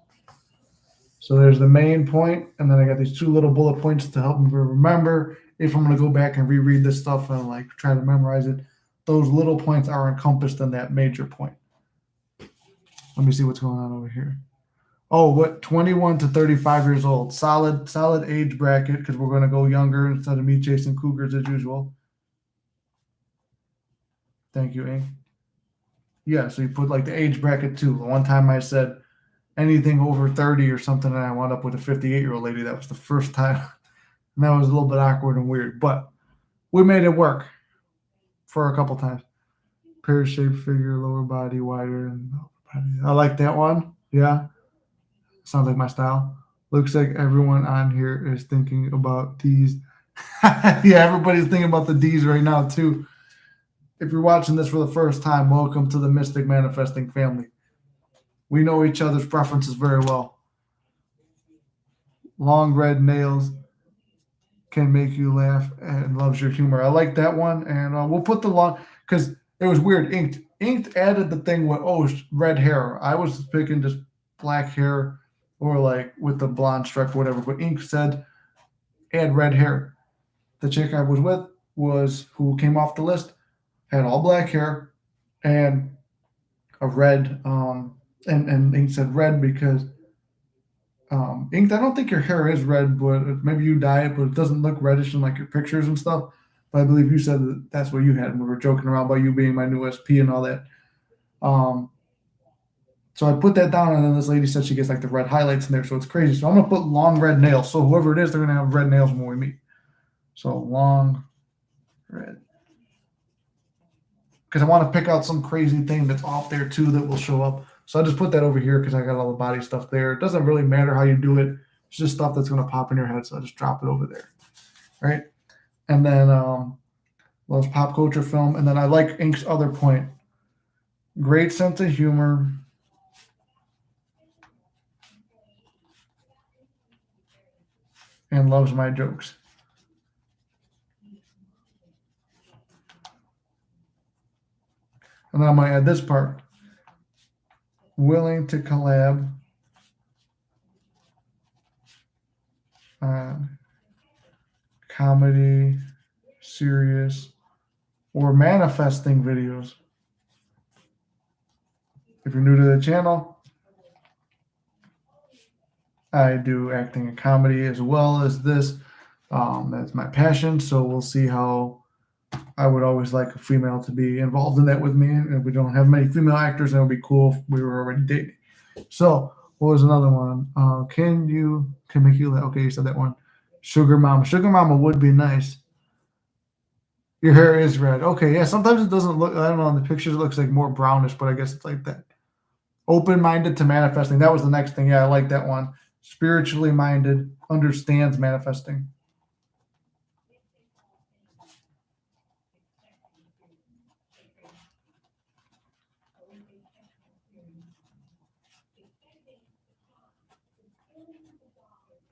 [SPEAKER 1] So there's the main point, and then I got these 2 little bullet points to help me remember if I'm going to go back and reread this stuff and like try to memorize it. Those little points are encompassed in that major point. Let me see what's going on over here. Oh, what 21 to 35 years old. Solid age bracket because we're going to go younger instead of me chasing cougars as usual. Thank you, Ing. Yeah, so you put like the age bracket too. One time I said anything over 30 or something, and I wound up with a 58-year-old lady. That was the first time. And that was a little bit awkward and weird, but we made it work for a couple times. Pear-shaped figure, lower body wider, and I like that one. Yeah, sounds like my style. Looks like everyone on here is thinking about D's. Yeah, everybody's thinking about the D's right now too. If you're watching this for the first time, welcome to the Mystic Manifesting family. We know each other's preferences very well. Long red nails can make you laugh and loves your humor. I like that one, and we'll put the long because it was weird. Inked added the thing with red hair. I was picking just black hair or like with the blonde stripe or whatever. But Ink said add red hair. The chick I was with was who came off the list had all black hair and a red and Ink said red because Inked, I don't think your hair is red, but maybe you dye it, but it doesn't look reddish in like your pictures and stuff. But I believe you said that that's what you had. We were joking around about you being my new SP and all that. So I put that down, and then this lady said she gets like the red highlights in there, so it's crazy. So I'm gonna put long red nails. So whoever it is, they're gonna have red nails when we meet. So long red. Because I want to pick out some crazy thing that's off there too that will show up. So I just put that over here because I got all the body stuff there. It doesn't really matter how you do it. It's just stuff that's going to pop in your head. So I just drop it over there. Right. And then loves pop culture film. And then I like Ink's other point. Great sense of humor. And loves my jokes. And then I'm going to add this part. Willing to collab on comedy, serious, or manifesting videos. If you're new to the channel, I do acting and comedy as well as this. That's my passion. So we'll see how I would always like a female to be involved in that with me. And if we don't have many female actors, that would be cool if we were already dating. So what was another one? Can make you laugh? Okay, you said that one. Sugar Mama. Sugar Mama would be nice. Your hair is red. Okay, yeah. Sometimes it doesn't look. I don't know. In the pictures, it looks like more brownish, but I guess it's like that. Open-minded to manifesting. That was the next thing. Yeah, I like that one. Spiritually minded, understands manifesting.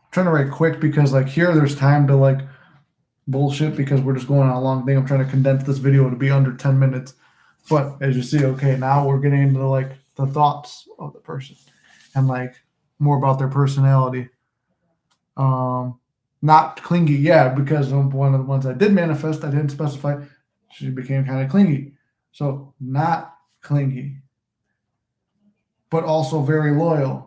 [SPEAKER 1] I'm trying to write quick because like here there's time to like bullshit because we're just going on a long thing. I'm trying to condense this video to be under 10 minutes. But as you see, okay, now we're getting into like the thoughts of the person and like more about their personality. Not clingy, yeah, because one of the ones I did manifest, I didn't specify, she became kind of clingy. So not clingy, but also very loyal.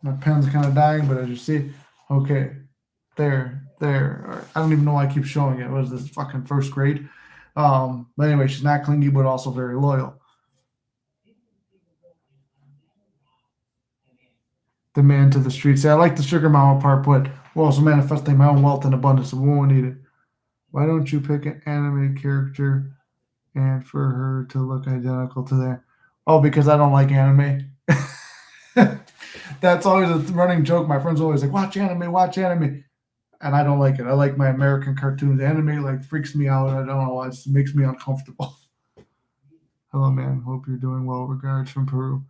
[SPEAKER 1] My pen's kind of dying, but as you see, okay, there. I don't even know why I keep showing it. What is this, fucking first grade? But anyway, she's not clingy, but also very loyal. The man to the streets. Yeah, I like the sugar mama part, but we're also manifesting my own wealth and abundance, so we won't need it. Why don't you pick an anime character and for her to look identical to that? Oh, because I don't like anime. That's always a running joke. My friends always like, watch anime. And I don't like it. I like my American cartoons. Anime like freaks me out. I don't know. It just makes me uncomfortable. Hello, man. Hope you're doing well. Regards from Peru.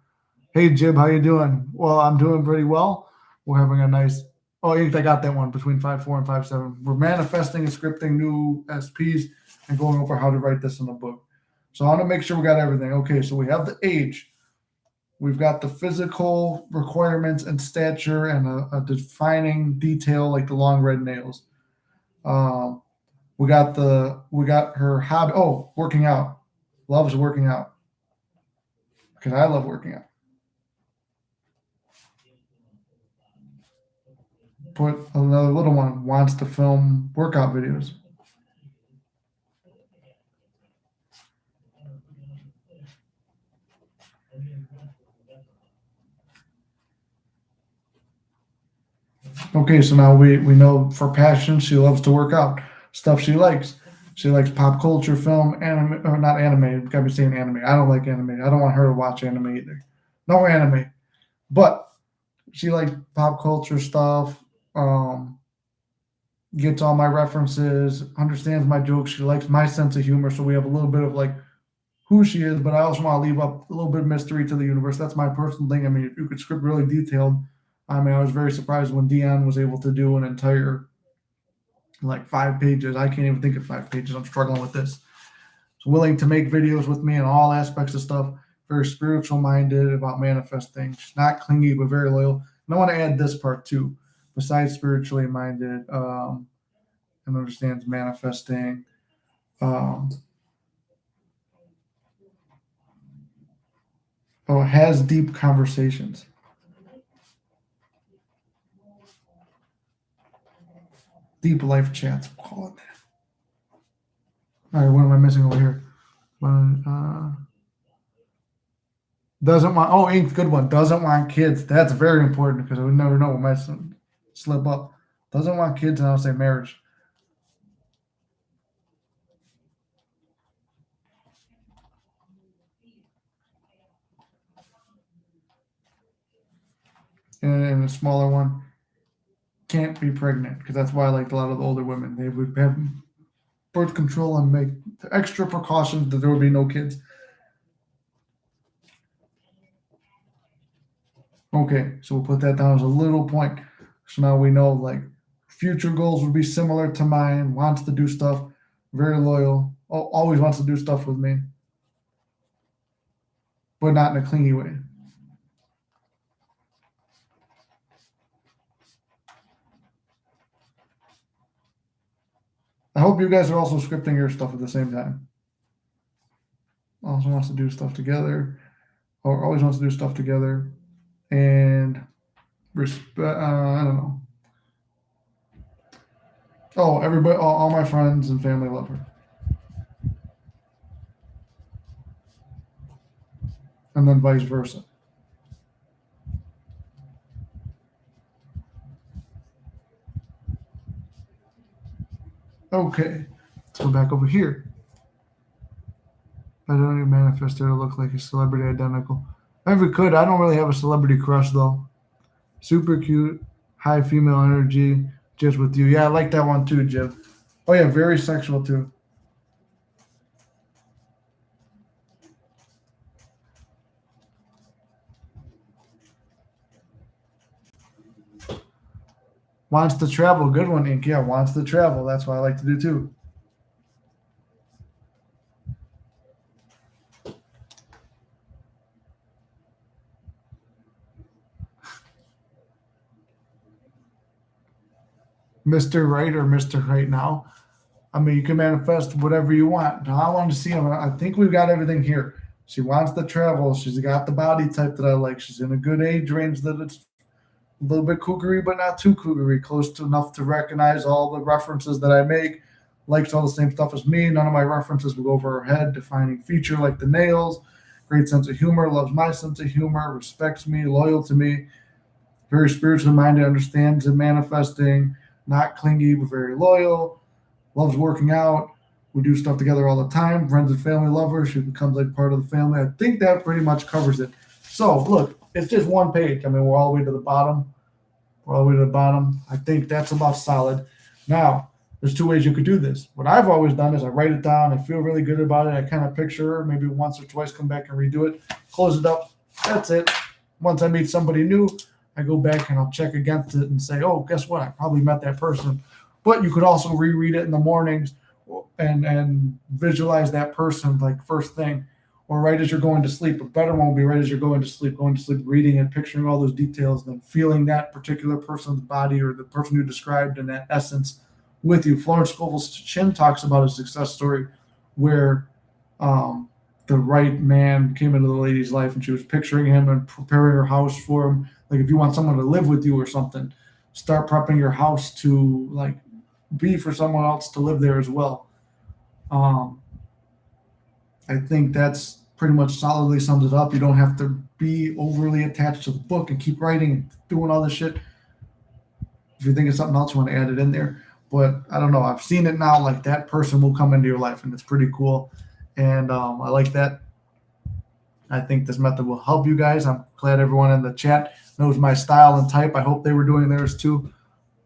[SPEAKER 1] Hey, Jib, how you doing? Well, I'm doing pretty well. We're having a nice. Oh, I got that one between 5.4 and 5.7. We're manifesting and scripting new SPs and going over how to write this in the book. So I want to make sure we got everything. Okay, so we have the age. We've got the physical requirements and stature and a defining detail like the long red nails. We got her hobby. Oh, working out. Loves working out. Because I love working out. Put another little one, wants to film workout videos. Okay, so now we know for passion, she loves to work out. Stuff she likes. She likes pop culture, film, anime, or not anime. Gotta be saying anime. I don't like anime. I don't want her to watch anime either. No anime. But she likes pop culture stuff. Gets all my references, understands my jokes. She likes my sense of humor. So we have a little bit of like who she is, but I also want to leave up a little bit of mystery to the universe. That's my personal thing. I mean, if you could script really detailed, I mean, I was very surprised when Dion was able to do an entire like 5 pages. I can't even think of 5 pages. I'm struggling with this. So willing to make videos with me in all aspects of stuff. Very spiritual minded about manifesting. She's not clingy, but very loyal. And I want to add this part too. Besides spiritually minded, and understands manifesting. Has deep conversations. Deep life chats, we'll call it that. All right, what am I missing over here? Doesn't want, oh, ink, good one. Doesn't want kids. That's very important because I would never know what might slip up. Doesn't want kids, and I'll say marriage. And a smaller one, can't be pregnant because that's why I liked a lot of the older women. They would have birth control and make extra precautions that there would be no kids. Okay, so we'll put that down as a little point. So now we know like future goals would be similar to mine. Wants to do stuff, very loyal. Always wants to do stuff with me, but not in a clingy way. I hope you guys are also scripting your stuff at the same time. Also wants to do stuff together, or always wants to do stuff together, and I don't know. Oh, everybody, all my friends and family love her, and then vice versa. Okay, let's go back over here. I don't even manifest her to look like a celebrity identical. If we could, I don't really have a celebrity crush though. Super cute, high female energy, just with you. Yeah, I like that one too, Jim. Oh yeah, very sexual too. Wants to travel, good one, Ink. Yeah, wants to travel. That's what I like to do too. Mr. Right or Mr. Right now. I mean, you can manifest whatever you want. Now, I want to see him. I think we've got everything here. She wants to travel. She's got the body type that I like. She's in a good age range that it's a little bit cougar but not too cougar close to enough to recognize all the references that I make. Likes all the same stuff as me. None of my references will go over her head. Defining feature like the nails. Great sense of humor. Loves my sense of humor. Respects me. Loyal to me. Very spiritually minded. Understands and manifesting. Not clingy, but very loyal. Loves working out. We do stuff together all the time. Friends and family love her. She becomes like part of the family. I think that pretty much covers it. So look, it's just one page. I mean, we're all the way to the bottom. We're all the way to the bottom. I think that's about solid. Now, there's two ways you could do this. What I've always done is I write it down. I feel really good about it. I kind of picture her, maybe once or twice, come back and redo it, close it up. That's it. Once I meet somebody new, I go back and I'll check against it and say, oh, guess what? I probably met that person. But you could also reread it in the mornings and visualize that person like first thing or right as you're going to sleep. A better one will be right as you're going to sleep, reading and picturing all those details, then feeling that particular person's body or the person you described in that essence with you. Florence Scovel Shinn talks about a success story where the right man came into the lady's life and she was picturing him and preparing her house for him. Like if you want someone to live with you or something, start prepping your house to like be for someone else to live there as well. I think that's pretty much solidly sums it up. You don't have to be overly attached to the book and keep writing and doing all this shit. If you're thinking something else, you want to add it in there. But I don't know. I've seen it now. Like that person will come into your life, and it's pretty cool. And I like that. I think this method will help you guys. I'm glad everyone in the chat knows my style and type. I hope they were doing theirs too.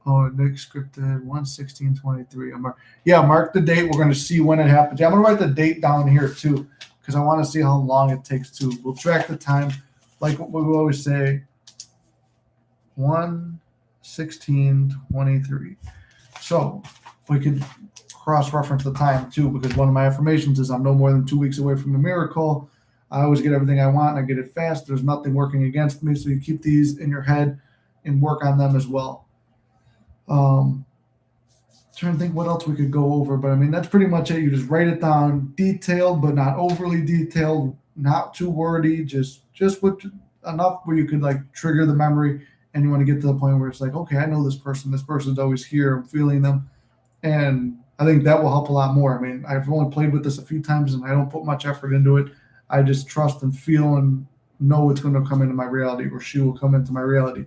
[SPEAKER 1] Oh, Nick scripted 1/16/23. Mark the date. We're going to see when it happens. Yeah, I'm going to write the date down here too because I want to see how long it takes to. We'll track the time. Like what we always say, 1/16/23. So we could cross-reference the time too because one of my affirmations is I'm no more than 2 weeks away from a miracle. I always get everything I want and I get it fast. There's nothing working against me. So you keep these in your head and work on them as well. Trying to think what else we could go over, but I mean, that's pretty much it. You just write it down detailed, but not overly detailed, not too wordy, just what enough where you could like trigger the memory and you want to get to the point where it's like, okay, I know this person's always here. I'm feeling them. And I think that will help a lot more. I mean, I've only played with this a few times and I don't put much effort into it. I just trust and feel and know it's going to come into my reality or she will come into my reality.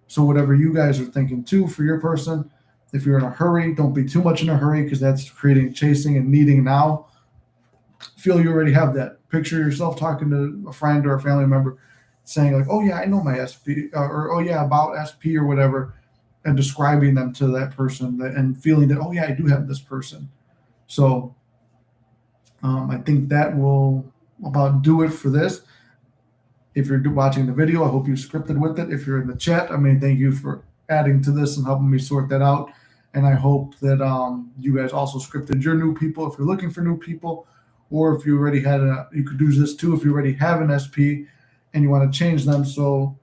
[SPEAKER 1] So whatever you guys are thinking too for your person, if you're in a hurry, don't be too much in a hurry because that's creating chasing and needing now. Feel you already have that. Picture yourself talking to a friend or a family member saying like, oh yeah, I know my SP or oh yeah, about SP or whatever, and describing them to that person and feeling that, oh yeah, I do have this person. So I think that will about do it for this. If you're watching the video, I hope you scripted with it. If you're in the chat, I mean, thank you for adding to this and helping me sort that out. And I hope that you guys also scripted your new people if you're looking for new people, or if you already had you could do this too if you already have an SP and you want to change them. So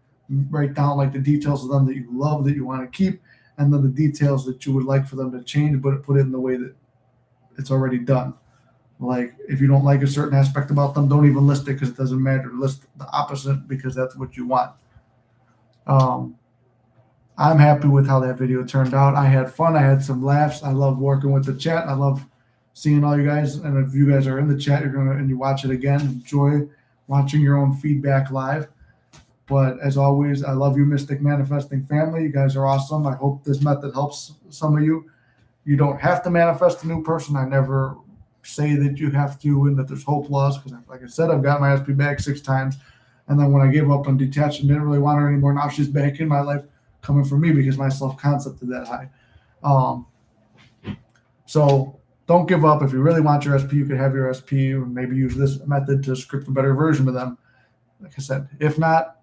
[SPEAKER 1] write down like the details of them that you love, that you want to keep, and then the details that you would like for them to change, but put it in the way that it's already done. Like if you don't like a certain aspect about them, don't even list it because it doesn't matter. List the opposite because that's what you want. I'm happy with how that video turned out. I had fun. I had some laughs. I love working with the chat. I love seeing all you guys. And if you guys are in the chat, and you watch it again, enjoy watching your own feedback live. But as always, I love you, Mystic Manifesting family. You guys are awesome. I hope this method helps some of you. You don't have to manifest a new person. I never say that you have to and that there's hope lost because, like I said, I've got my SP back 6 times. And then when I gave up on detached and didn't really want her anymore, now she's back in my life coming from me because my self-concept is that high. So don't give up. If you really want your SP, you could have your SP and maybe use this method to script a better version of them. Like I said, if not,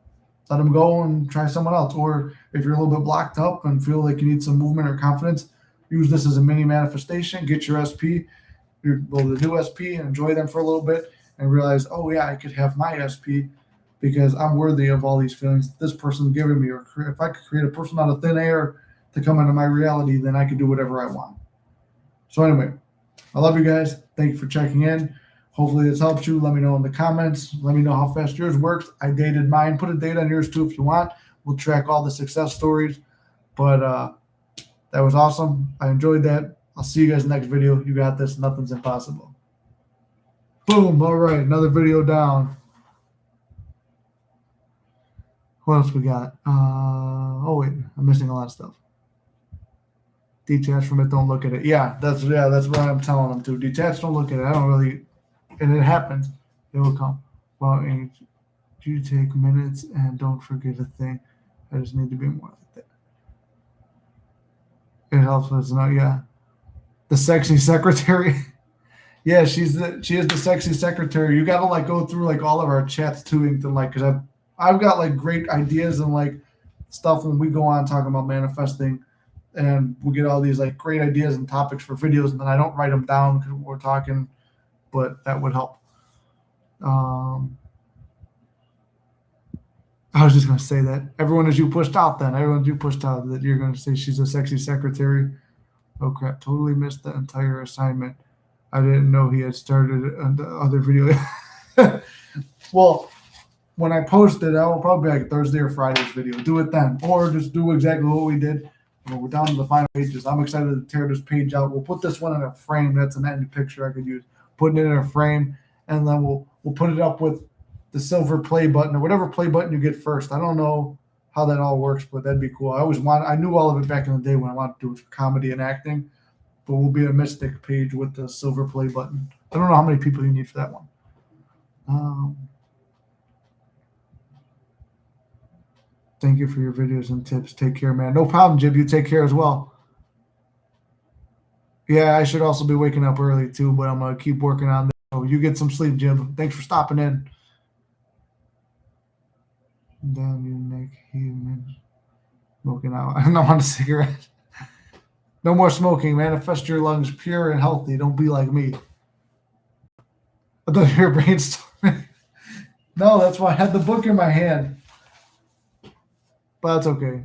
[SPEAKER 1] let them go and try someone else. Or if you're a little bit blocked up and feel like you need some movement or confidence, use this as a mini manifestation. Get your SP, the new SP, and enjoy them for a little bit and realize, oh yeah, I could have my SP because I'm worthy of all these feelings this person's giving me. Or if I could create a person out of thin air to come into my reality, then I could do whatever I want. So anyway, I love you guys. Thank you for checking in. Hopefully this helps you. Let me know in the comments. Let me know how fast yours works. I dated mine. Put a date on yours too if you want. We'll track all the success stories. But that was awesome. I enjoyed that. I'll see you guys in the next video. You got this. Nothing's impossible. Boom. All right. Another video down. What else we got? Oh, wait. I'm missing a lot of stuff. Detach from it. Don't look at it. Yeah, that's what I'm telling them to. Detach. Don't look at it. I don't really... And it happens. It will come. Well, you take minutes and don't forget a thing. I just need to be more like that. It helps us know, yeah. The sexy secretary. Yeah, she is the sexy secretary. You got to like go through like all of our chats too, and like, because I've got like great ideas and like stuff when we go on talking about manifesting, and we get all these like great ideas and topics for videos, and then I don't write them down because we're talking, but that would help. I was just going to say that. Everyone as you pushed out then. Everyone you pushed out that you're going to say she's a sexy secretary. Oh, crap. Totally missed the entire assignment. I didn't know he had started the other video. Well, when I post it, I will probably be like Thursday or Friday's video. Do it then. Or just do exactly what we did. We're down to the final pages. I'm excited to tear this page out. We'll put this one in a frame. That's an end picture I could use. Putting it in a frame, and then we'll put it up with the silver play button or whatever play button you get first. I don't know how that all works, but that'd be cool. I knew all of it back in the day when I wanted to do it for comedy and acting, but we'll be a Mystic page with the silver play button. I don't know how many people you need for that one. Thank you for your videos and tips. Take care, man. No problem, Jib. You take care as well. Yeah, I should also be waking up early too, but I'm gonna keep working on this. So you get some sleep, Jib. Thanks for stopping in. Damn you, Nick. Smoking out. I don't want a cigarette. No more smoking. Manifest your lungs pure and healthy. Don't be like me. I thought you were brainstorming. No, that's why I had the book in my hand. But that's okay.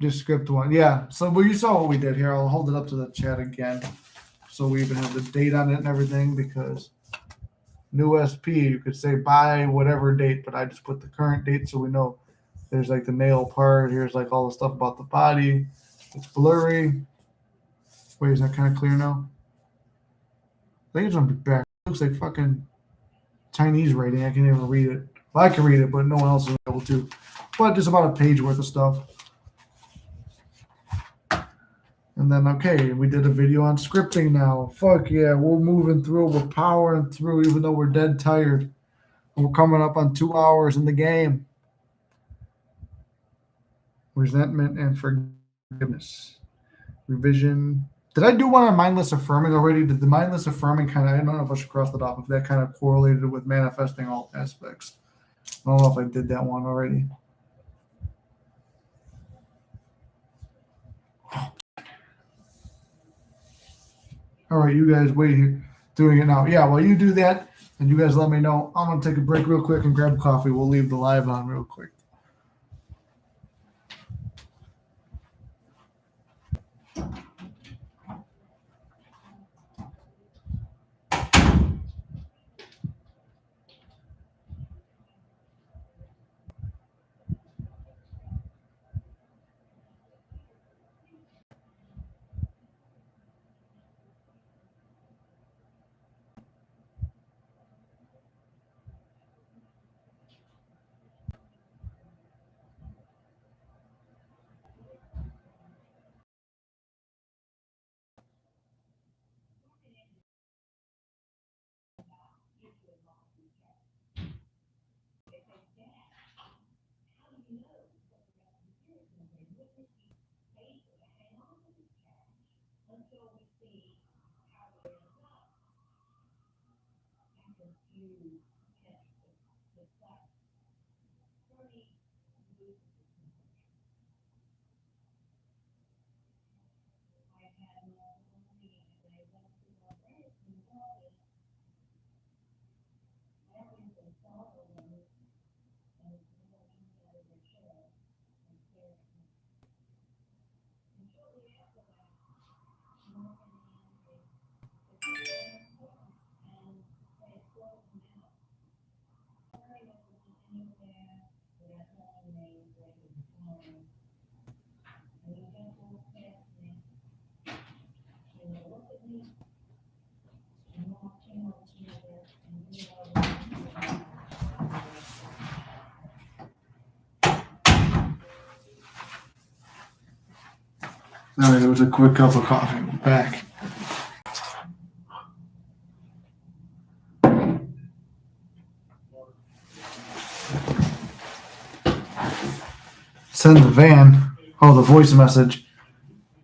[SPEAKER 1] Just script one. Yeah. So well, you saw what we did here. I'll hold it up to the chat again. So we even have the date on it and everything, because new SP, you could say by whatever date, but I just put the current date so we know. There's like the nail part. Here's like all the stuff about the body. It's blurry. Wait, is that kind of clear now? I think it's gonna be back. It looks like fucking Chinese writing. I can't even read it. Well, I can read it, but no one else is able to. But just about a page worth of stuff. And then, okay, we did a video on scripting now. Fuck yeah, we're moving through. We're powering through, even though we're dead tired. We're coming up on 2 hours in the game. Resentment and forgiveness. Revision. Did I do one on mindless affirming already? Did the mindless affirming kind of, I don't know if I should cross that off, if that kind of correlated with manifesting all aspects. I don't know if I did that one already. All right, you guys wait here, doing it now. Yeah, while you do that, and you guys let me know, I'm going to take a break real quick and grab coffee. We'll leave the live on real quick. All right, it was a quick cup of coffee. We're back. Send the van. Oh, the voice message.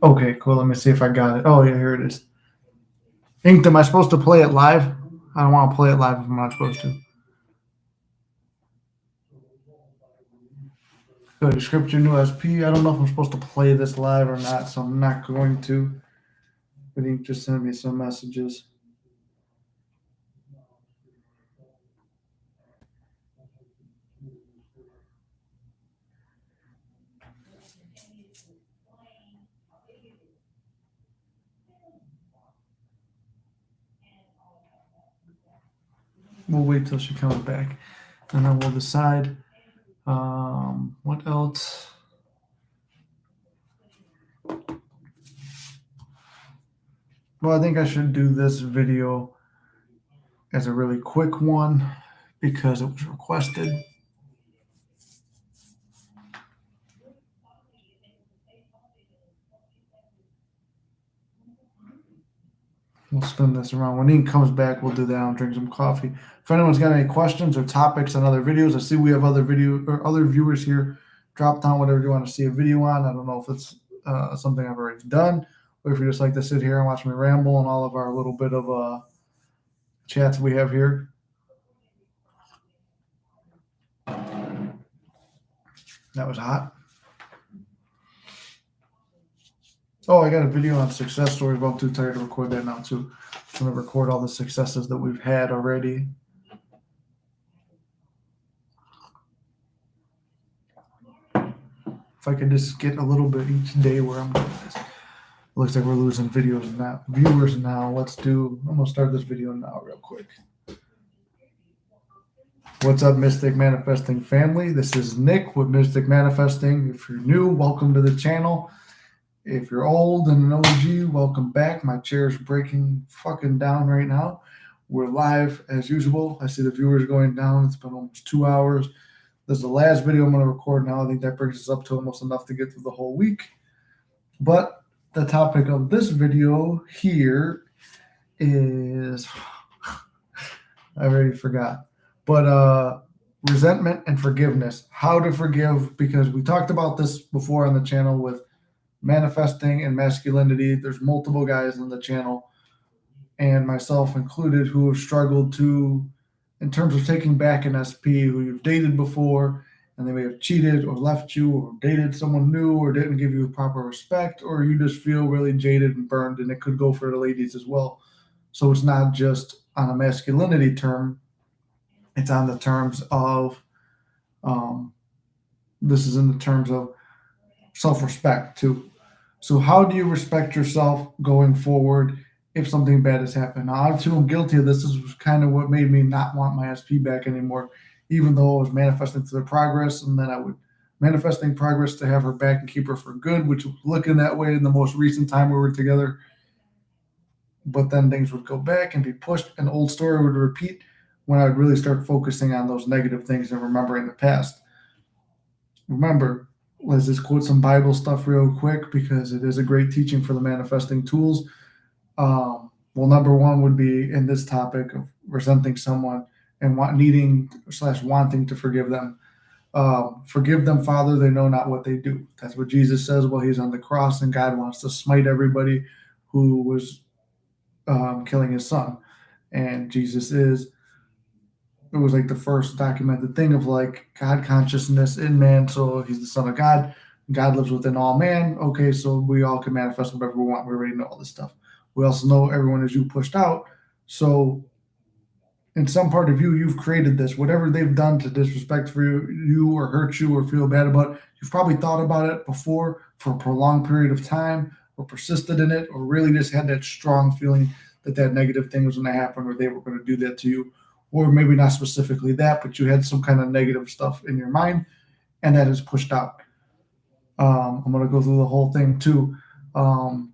[SPEAKER 1] Okay, cool. Let me see if I got it. Oh, yeah, here it is. Inked, am I supposed to play it live? I don't want to play it live if I'm not supposed to. Good. Description new SP. I don't know if I'm supposed to play this live or not, so I'm not going to. But Ink just sent me some messages. We'll wait till she comes back, and then we'll decide. What else? Well, I think I should do this video as a really quick one because it was requested. We'll spin this around. When Ian comes back, we'll do that. I'll drink some coffee. If anyone's got any questions or topics on other videos, I see we have other video or other viewers here. Drop down whatever you want to see a video on. I don't know if it's something I've already done, or if you just like to sit here and watch me ramble and all of our little bit of chats we have here. That was hot. Oh, I got a video on success stories, but I'm too tired to record that now too. I'm going to record all the successes that we've had already. If I could just get a little bit each day where I'm doing this. It looks like we're losing viewers now. I'm going to start this video now real quick. What's up, Mystic Manifesting family? This is Nick with Mystic Manifesting. If you're new, welcome to the channel. If you're old and an OG, welcome back. My chair's breaking fucking down right now. We're live as usual. I see the viewers going down. It's been almost 2 hours. This is the last video I'm going to record now. I think that brings us up to almost enough to get through the whole week. But the topic of this video here is, I already forgot. But resentment and forgiveness. How to forgive, because we talked about this before on the channel with manifesting and masculinity. There's multiple guys on the channel, and myself included, who have struggled to, in terms of taking back an SP who you've dated before, and they may have cheated or left you or dated someone new or didn't give you proper respect, or you just feel really jaded and burned, and it could go for the ladies as well. So it's not just on a masculinity term. It's on the terms of, this is in the terms of self-respect too. So how do you respect yourself going forward if something bad has happened? Now, I too am guilty of this. This was kind of what made me not want my SP back anymore, even though I was manifesting to the progress, and then I would manifesting progress to have her back and keep her for good, which was looking that way in the most recent time we were together. But then things would go back and be pushed, and old story would repeat when I'd really start focusing on those negative things and remembering the past. Remember, let's just quote some Bible stuff real quick, because it is a great teaching for the manifesting tools. Well, number one would be in this topic of resenting someone and wanting to forgive them. Forgive them, Father, they know not what they do. That's what Jesus says while he's on the cross, and God wants to smite everybody who was killing his son. And Jesus it was like the first documented thing of like God consciousness in man. So he's the son of God. God lives within all man. Okay, so we all can manifest whatever we want. We already know all this stuff. We also know everyone is you pushed out. So in some part of you, you've created this. Whatever they've done to disrespect for you or hurt you or feel bad about, you've probably thought about it before for a prolonged period of time, or persisted in it, or really just had that strong feeling that that negative thing was going to happen, or they were going to do that to you. Or maybe not specifically that, but you had some kind of negative stuff in your mind, and that is pushed out. I'm going to go through the whole thing too. And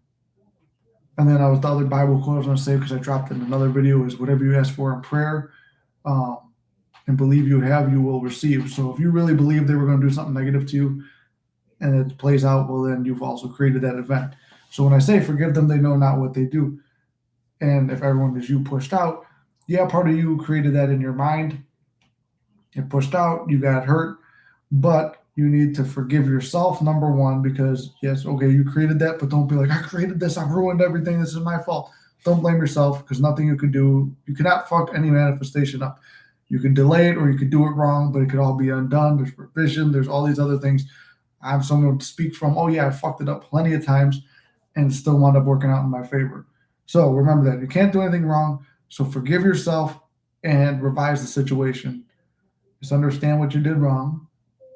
[SPEAKER 1] then the other Bible quote I was going to say, because I dropped in another video, is whatever you ask for in prayer and believe you have, you will receive. So if you really believe they were going to do something negative to you and it plays out, well, then you've also created that event. So when I say forgive them, they know not what they do. And if everyone is you pushed out, yeah, part of you created that in your mind. It pushed out, you got hurt, but you need to forgive yourself, number one, because yes, okay, you created that, but don't be like, I created this, I've ruined everything, this is my fault. Don't blame yourself, because nothing you can do, you cannot fuck any manifestation up. You can delay it or you could do it wrong, but it could all be undone. There's revision, there's all these other things. I'm someone to speak from, oh yeah, I fucked it up plenty of times and still wound up working out in my favor. So remember that. You can't do anything wrong. So forgive yourself and revise the situation. Just understand what you did wrong.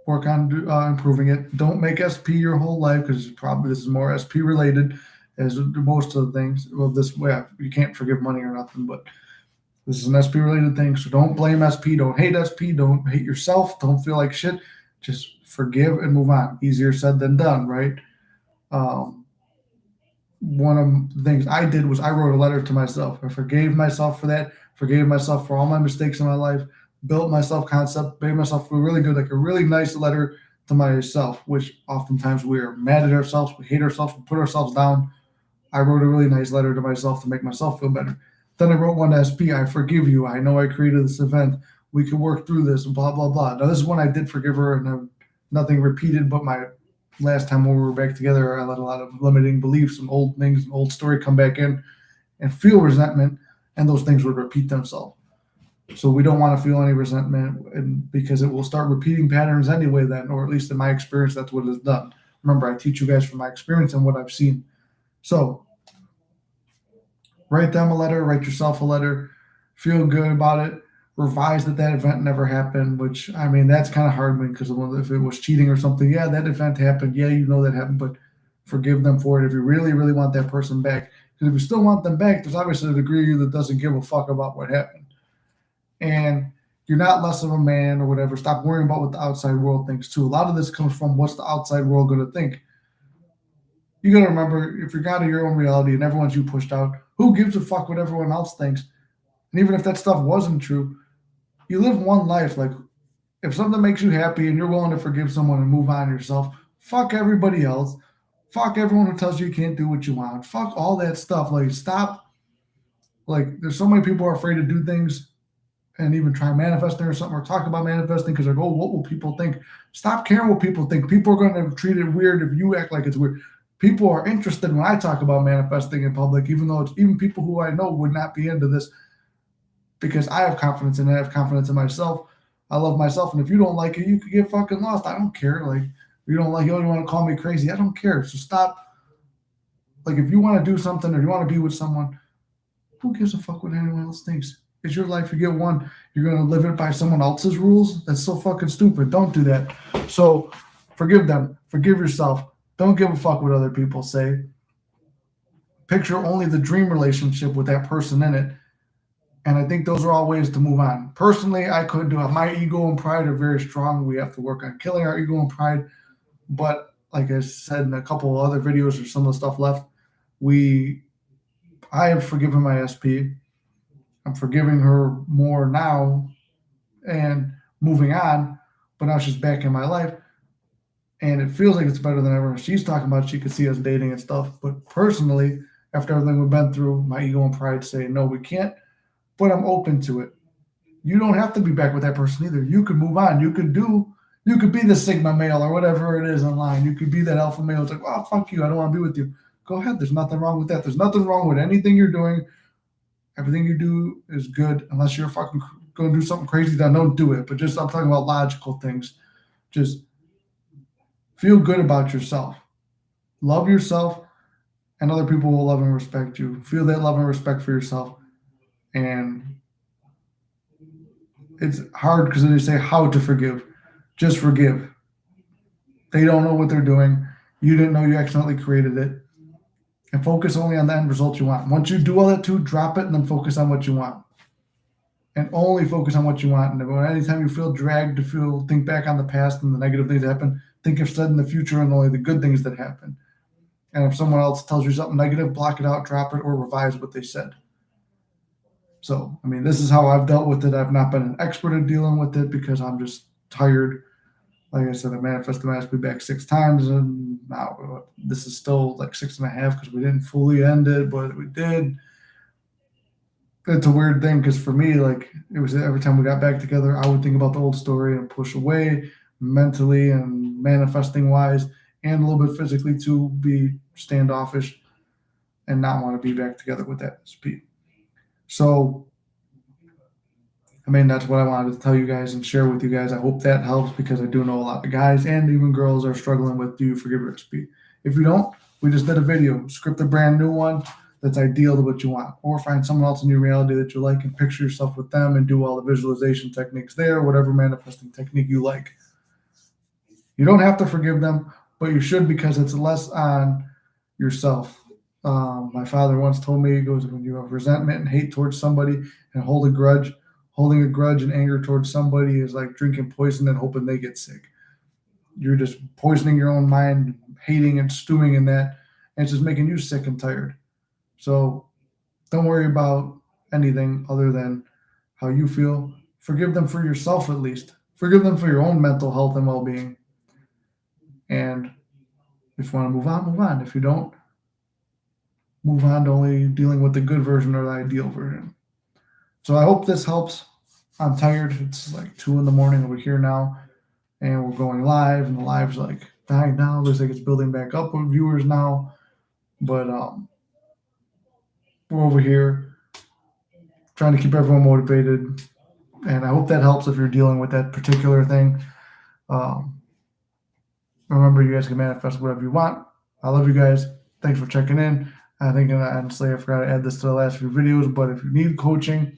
[SPEAKER 1] Work on improving it. Don't make SP your whole life, because this is more SP related as most of the things. Well, you can't forgive money or nothing, but this is an SP related thing. So don't blame SP. Don't hate SP. Don't hate yourself. Don't feel like shit. Just forgive and move on. Easier said than done, right? One of the things I did was I wrote a letter to myself. I forgave myself for that, forgave myself for all my mistakes in my life, built my self-concept, made myself feel really good, like a really nice letter to myself, which oftentimes we are mad at ourselves, we hate ourselves, we put ourselves down. I wrote a really nice letter to myself to make myself feel better. Then I wrote one to SP. I forgive you. I know I created this event. We can work through this. Blah blah blah. Now this is when I did forgive her, and nothing repeated. But my last time when we were back together, I let a lot of limiting beliefs and old things, and old story come back in, and feel resentment, and those things would repeat themselves. So we don't want to feel any resentment, and because it will start repeating patterns anyway. Then, or at least in my experience, that's what it's done. Remember, I teach you guys from my experience and what I've seen. So write them a letter, write yourself a letter, feel good about it, revise that event never happened, which, I mean, that's kind of hard because if it was cheating or something, yeah, that event happened. Yeah, you know that happened, but forgive them for it if you really, really want that person back. Because if you still want them back, there's obviously a degree of you that doesn't give a fuck about what happened. And you're not less of a man or whatever. Stop worrying about what the outside world thinks too. A lot of this comes from what's the outside world going to think. You got to remember, if you're out of your own reality and everyone's you pushed out, who gives a fuck what everyone else thinks? And even if that stuff wasn't true, you live one life. Like, if something makes you happy and you're willing to forgive someone and move on yourself, fuck everybody else. Fuck everyone who tells you can't do what you want. Fuck all that stuff. Like, stop. Like, there's so many people who are afraid to do things and even try manifesting or something, or talk about manifesting because they're like, oh, what will people think? Stop caring what people think. People are going to treat it weird if you act like it's weird. People are interested when I talk about manifesting in public, even though it's even people who I know would not be into this, because I have confidence in it. I have confidence in myself. I love myself. And if you don't like it, you could get fucking lost. I don't care. Like, if you don't like it, you want to call me crazy, I don't care. So stop. Like, if you want to do something or you want to be with someone, who gives a fuck what anyone else thinks? It's your life. You get one. You're going to live it by someone else's rules? That's so fucking stupid. Don't do that. So forgive them. Forgive yourself. Don't give a fuck what other people say. Picture only the dream relationship with that person in it. And I think those are all ways to move on. Personally, I couldn't do it. My ego and pride are very strong. We have to work on killing our ego and pride. But like I said in a couple of other videos or some of the stuff left, I have forgiven my SP. I'm forgiving her more now and moving on, but now she's back in my life and it feels like it's better than ever. She's talking about she could see us dating and stuff, but personally, after everything we've been through, my ego and pride say, no, we can't, but I'm open to it. You don't have to be back with that person either. You could move on. You could be the Sigma male or whatever it is online. You could be that alpha male. It's like, oh, fuck you. I don't want to be with you. Go ahead. There's nothing wrong with that. There's nothing wrong with anything you're doing. Everything you do is good, unless you're fucking going to do something crazy. Then don't do it. But I'm talking about logical things. Just feel good about yourself. Love yourself, and other people will love and respect you. Feel that love and respect for yourself. And it's hard because they say how to forgive. Just forgive. They don't know what they're doing. You didn't know you accidentally created it. And focus only on the end result you want. Once you do all that too, drop it and then focus on what you want. And only focus on what you want. And anytime you feel dragged to think back on the past and the negative things that happen, think instead in the future and only the good things that happen. And if someone else tells you something negative, block it out, drop it, or revise what they said. So, I mean, this is how I've dealt with it. I've not been an expert at dealing with it because I'm just tired. Like I said, I manifested my SP back 6 times, and now this is still like 6.5 because we didn't fully end it, but we did. It's a weird thing because for me, like, it was every time we got back together, I would think about the old story and push away mentally and manifesting wise, and a little bit physically to be standoffish and not want to be back together with that SP. So, I mean, that's what I wanted to tell you guys and share with you guys. I hope that helps because I do know a lot of guys and even girls are struggling with, do you forgive your SP? If you don't, we just did a video. Script a brand new one that's ideal to what you want. Or find someone else in your reality that you like and picture yourself with them and do all the visualization techniques there, whatever manifesting technique you like. You don't have to forgive them, but you should because it's less on yourself. My father once told me, he goes, when you have resentment and hate towards somebody and holding a grudge and anger towards somebody is like drinking poison and hoping they get sick. You're just poisoning your own mind, hating and stewing in that, and it's just making you sick and tired. So don't worry about anything other than how you feel. Forgive them for yourself at least. Forgive them for your own mental health and well-being. And if you want to move on, move on. If you don't, move on to only dealing with the good version or the ideal version. So I hope this helps. I'm tired. It's like 2 a.m. over here now, and we're going live, and the live's like dying down. Looks like it's building back up with viewers now, but we're over here trying to keep everyone motivated, and I hope that helps if you're dealing with that particular thing. Um, remember, you guys can manifest whatever you want. I love you guys. Thanks for checking in. I think, honestly, I forgot to add this to the last few videos, but if you need coaching,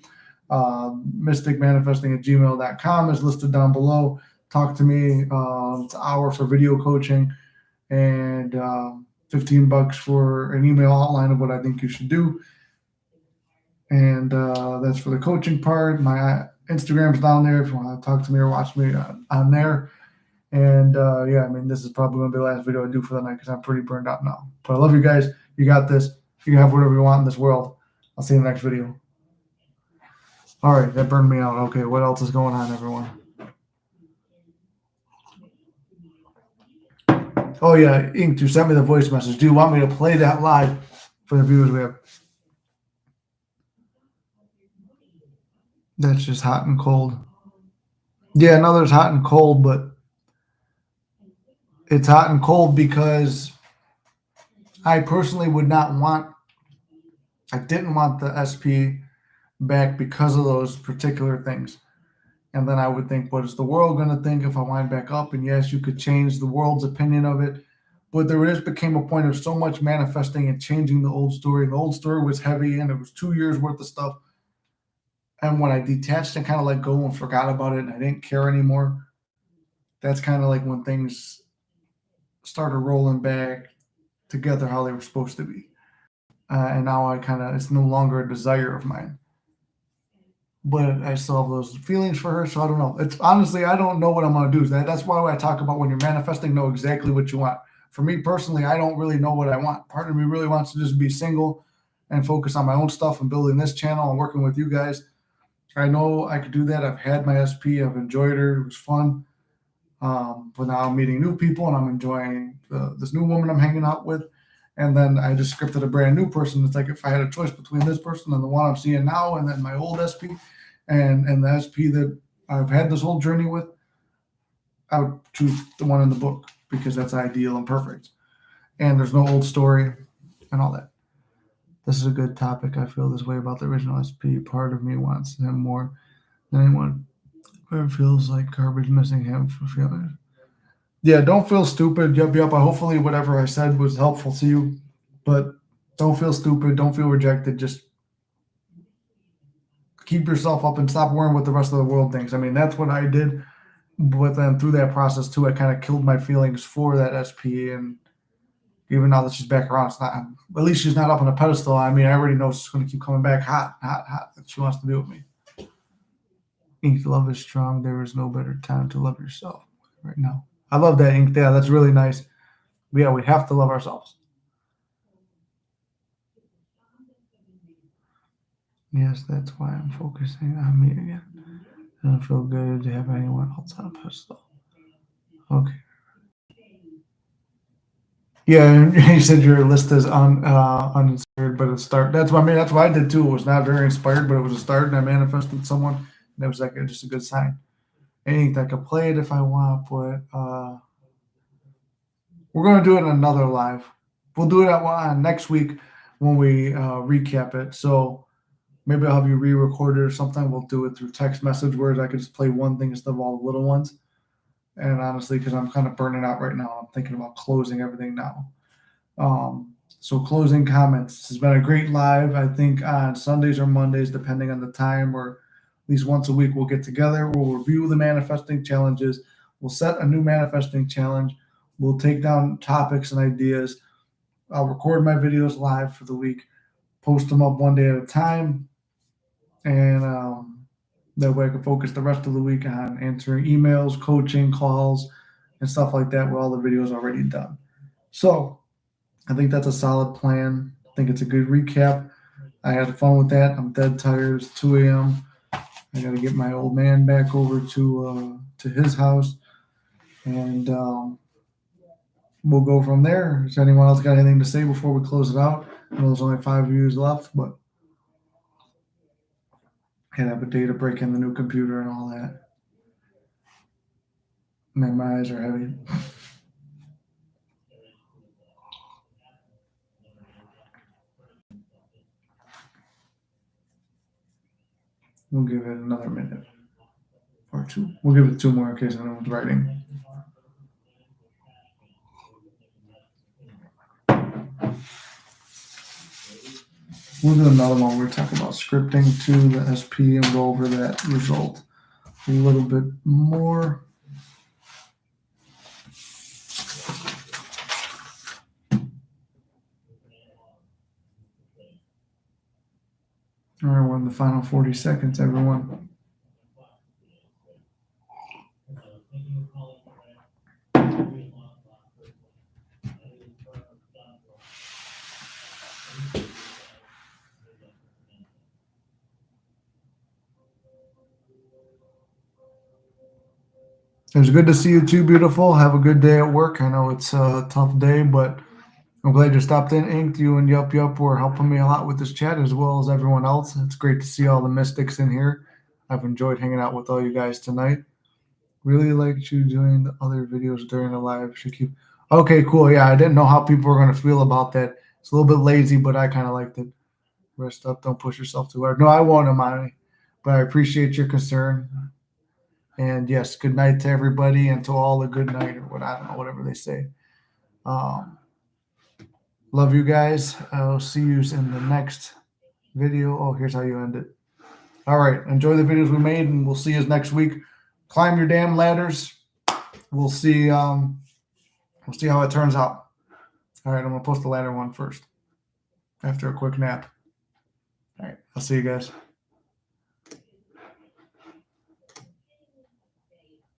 [SPEAKER 1] mysticmanifesting@gmail.com is listed down below. Talk to me. It's an hour for video coaching and $15 for an email outline of what I think you should do. And that's for the coaching part. My Instagram's down there if you want to talk to me or watch me on there. And yeah, I mean, this is probably going to be the last video I do for the night because I'm pretty burned out now. But I love you guys. You got this. You have whatever you want in this world. I'll see you in the next video. All right, that burned me out. Okay, what else is going on, everyone? Oh, yeah, Ink, you sent me the voice message. Do you want me to play that live for the viewers we have? That's just hot and cold. Yeah, no, there's hot and cold, but it's hot and cold because I personally I didn't want the SP back because of those particular things. And then I would think, what is the world going to think if I wind back up? And yes, you could change the world's opinion of it. But there just became a point of so much manifesting and changing the old story. The old story was heavy and it was 2 years worth of stuff. And when I detached and kind of let go and forgot about it and I didn't care anymore, that's kind of like when things started rolling back together how they were supposed to be. And now it's no longer a desire of mine. But I still have those feelings for her, so I don't know. It's honestly, I don't know what I'm going to do. That's why I talk about when you're manifesting, know exactly what you want. For me personally, I don't really know what I want. Part of me really wants to just be single and focus on my own stuff and building this channel and working with you guys. I know I could do that. I've had my SP. I've enjoyed her. It was fun. But now I'm meeting new people and I'm enjoying this new woman I'm hanging out with. And then I just scripted a brand new person. It's like if I had a choice between this person and the one I'm seeing now and then my old SP and the SP that I've had this whole journey with, I would choose the one in the book because that's ideal and perfect. And there's no old story and all that. This is a good topic. I feel this way about the original SP. Part of me wants him more than anyone. But it feels like garbage missing him for feeling. Yeah, don't feel stupid. Yup. Hopefully whatever I said was helpful to you. But don't feel stupid. Don't feel rejected. Just keep yourself up and stop worrying what the rest of the world thinks. I mean, that's what I did. But then through that process too, I kind of killed my feelings for that SP. And even now that she's back around, it's not, at least she's not up on a pedestal. I mean, I already know she's going to keep coming back hot. That she wants to be with me. Ink, love is strong. There is no better time to love yourself right now. I love that, Ink. Yeah, that's really nice. But yeah, we have to love ourselves. Yes, that's why I'm focusing on me again. It doesn't feel good to have anyone else on a pedestal. Okay. Yeah, and you said your list is uninspired, but it's start. That's what I did too. It was not very inspired, but it was a start, and I manifested someone, and it was like just a good sign. And I could play it if I want, but we're gonna do it in another live. We'll do it next week when we recap it. So maybe I'll have you re-record it or something. We'll do it through text message, whereas I could just play one thing instead of all the little ones. And honestly, because I'm kind of burning out right now, I'm thinking about closing everything now. So closing comments. This has been a great live. I think on Sundays or Mondays, depending on the time, or at least once a week, we'll get together. We'll review the manifesting challenges. We'll set a new manifesting challenge. We'll take down topics and ideas. I'll record my videos live for the week, post them up one day at a time, and that way I can focus the rest of the week on answering emails, coaching calls, and stuff like that with all the videos already done. So I think that's a solid plan. I think it's a good recap. I had fun with that. I'm dead tired. It's 2 a.m. I got to get my old man back over to his house, and we'll go from there. Does anyone else got anything to say before we close it out? I know there's only 5 views left, but can't have a day to break in the new computer and all that. Man, my eyes are heavy. We'll give it another minute or two. We'll give it 2 more in case anyone's writing. We'll do another one. We're talking about scripting to the SP and go over that result a little bit more. All right, we're in the final 40 seconds, everyone. It was good to see you too, beautiful. Have a good day at work. I know it's a tough day, but I'm glad you stopped in, Inked. You and Yup were helping me a lot with this chat as well as everyone else. It's great to see all the mystics in here. I've enjoyed hanging out with all you guys tonight. Really liked you doing the other videos during the live. Should keep. Okay, cool. Yeah, I didn't know how people were going to feel about that. It's a little bit lazy, but I kind of liked it. Rest up. Don't push yourself too hard. No, I won't, Amani. But I appreciate your concern. And yes, good night to everybody and to all a good night or what I don't know, whatever they say. Love you guys. I'll see you in the next video. Oh, here's how you end it. All right. Enjoy the videos we made, and we'll see you next week. Climb your damn ladders. We'll see how it turns out. All right, I'm gonna post the ladder one first after a quick nap. All right, I'll see you guys.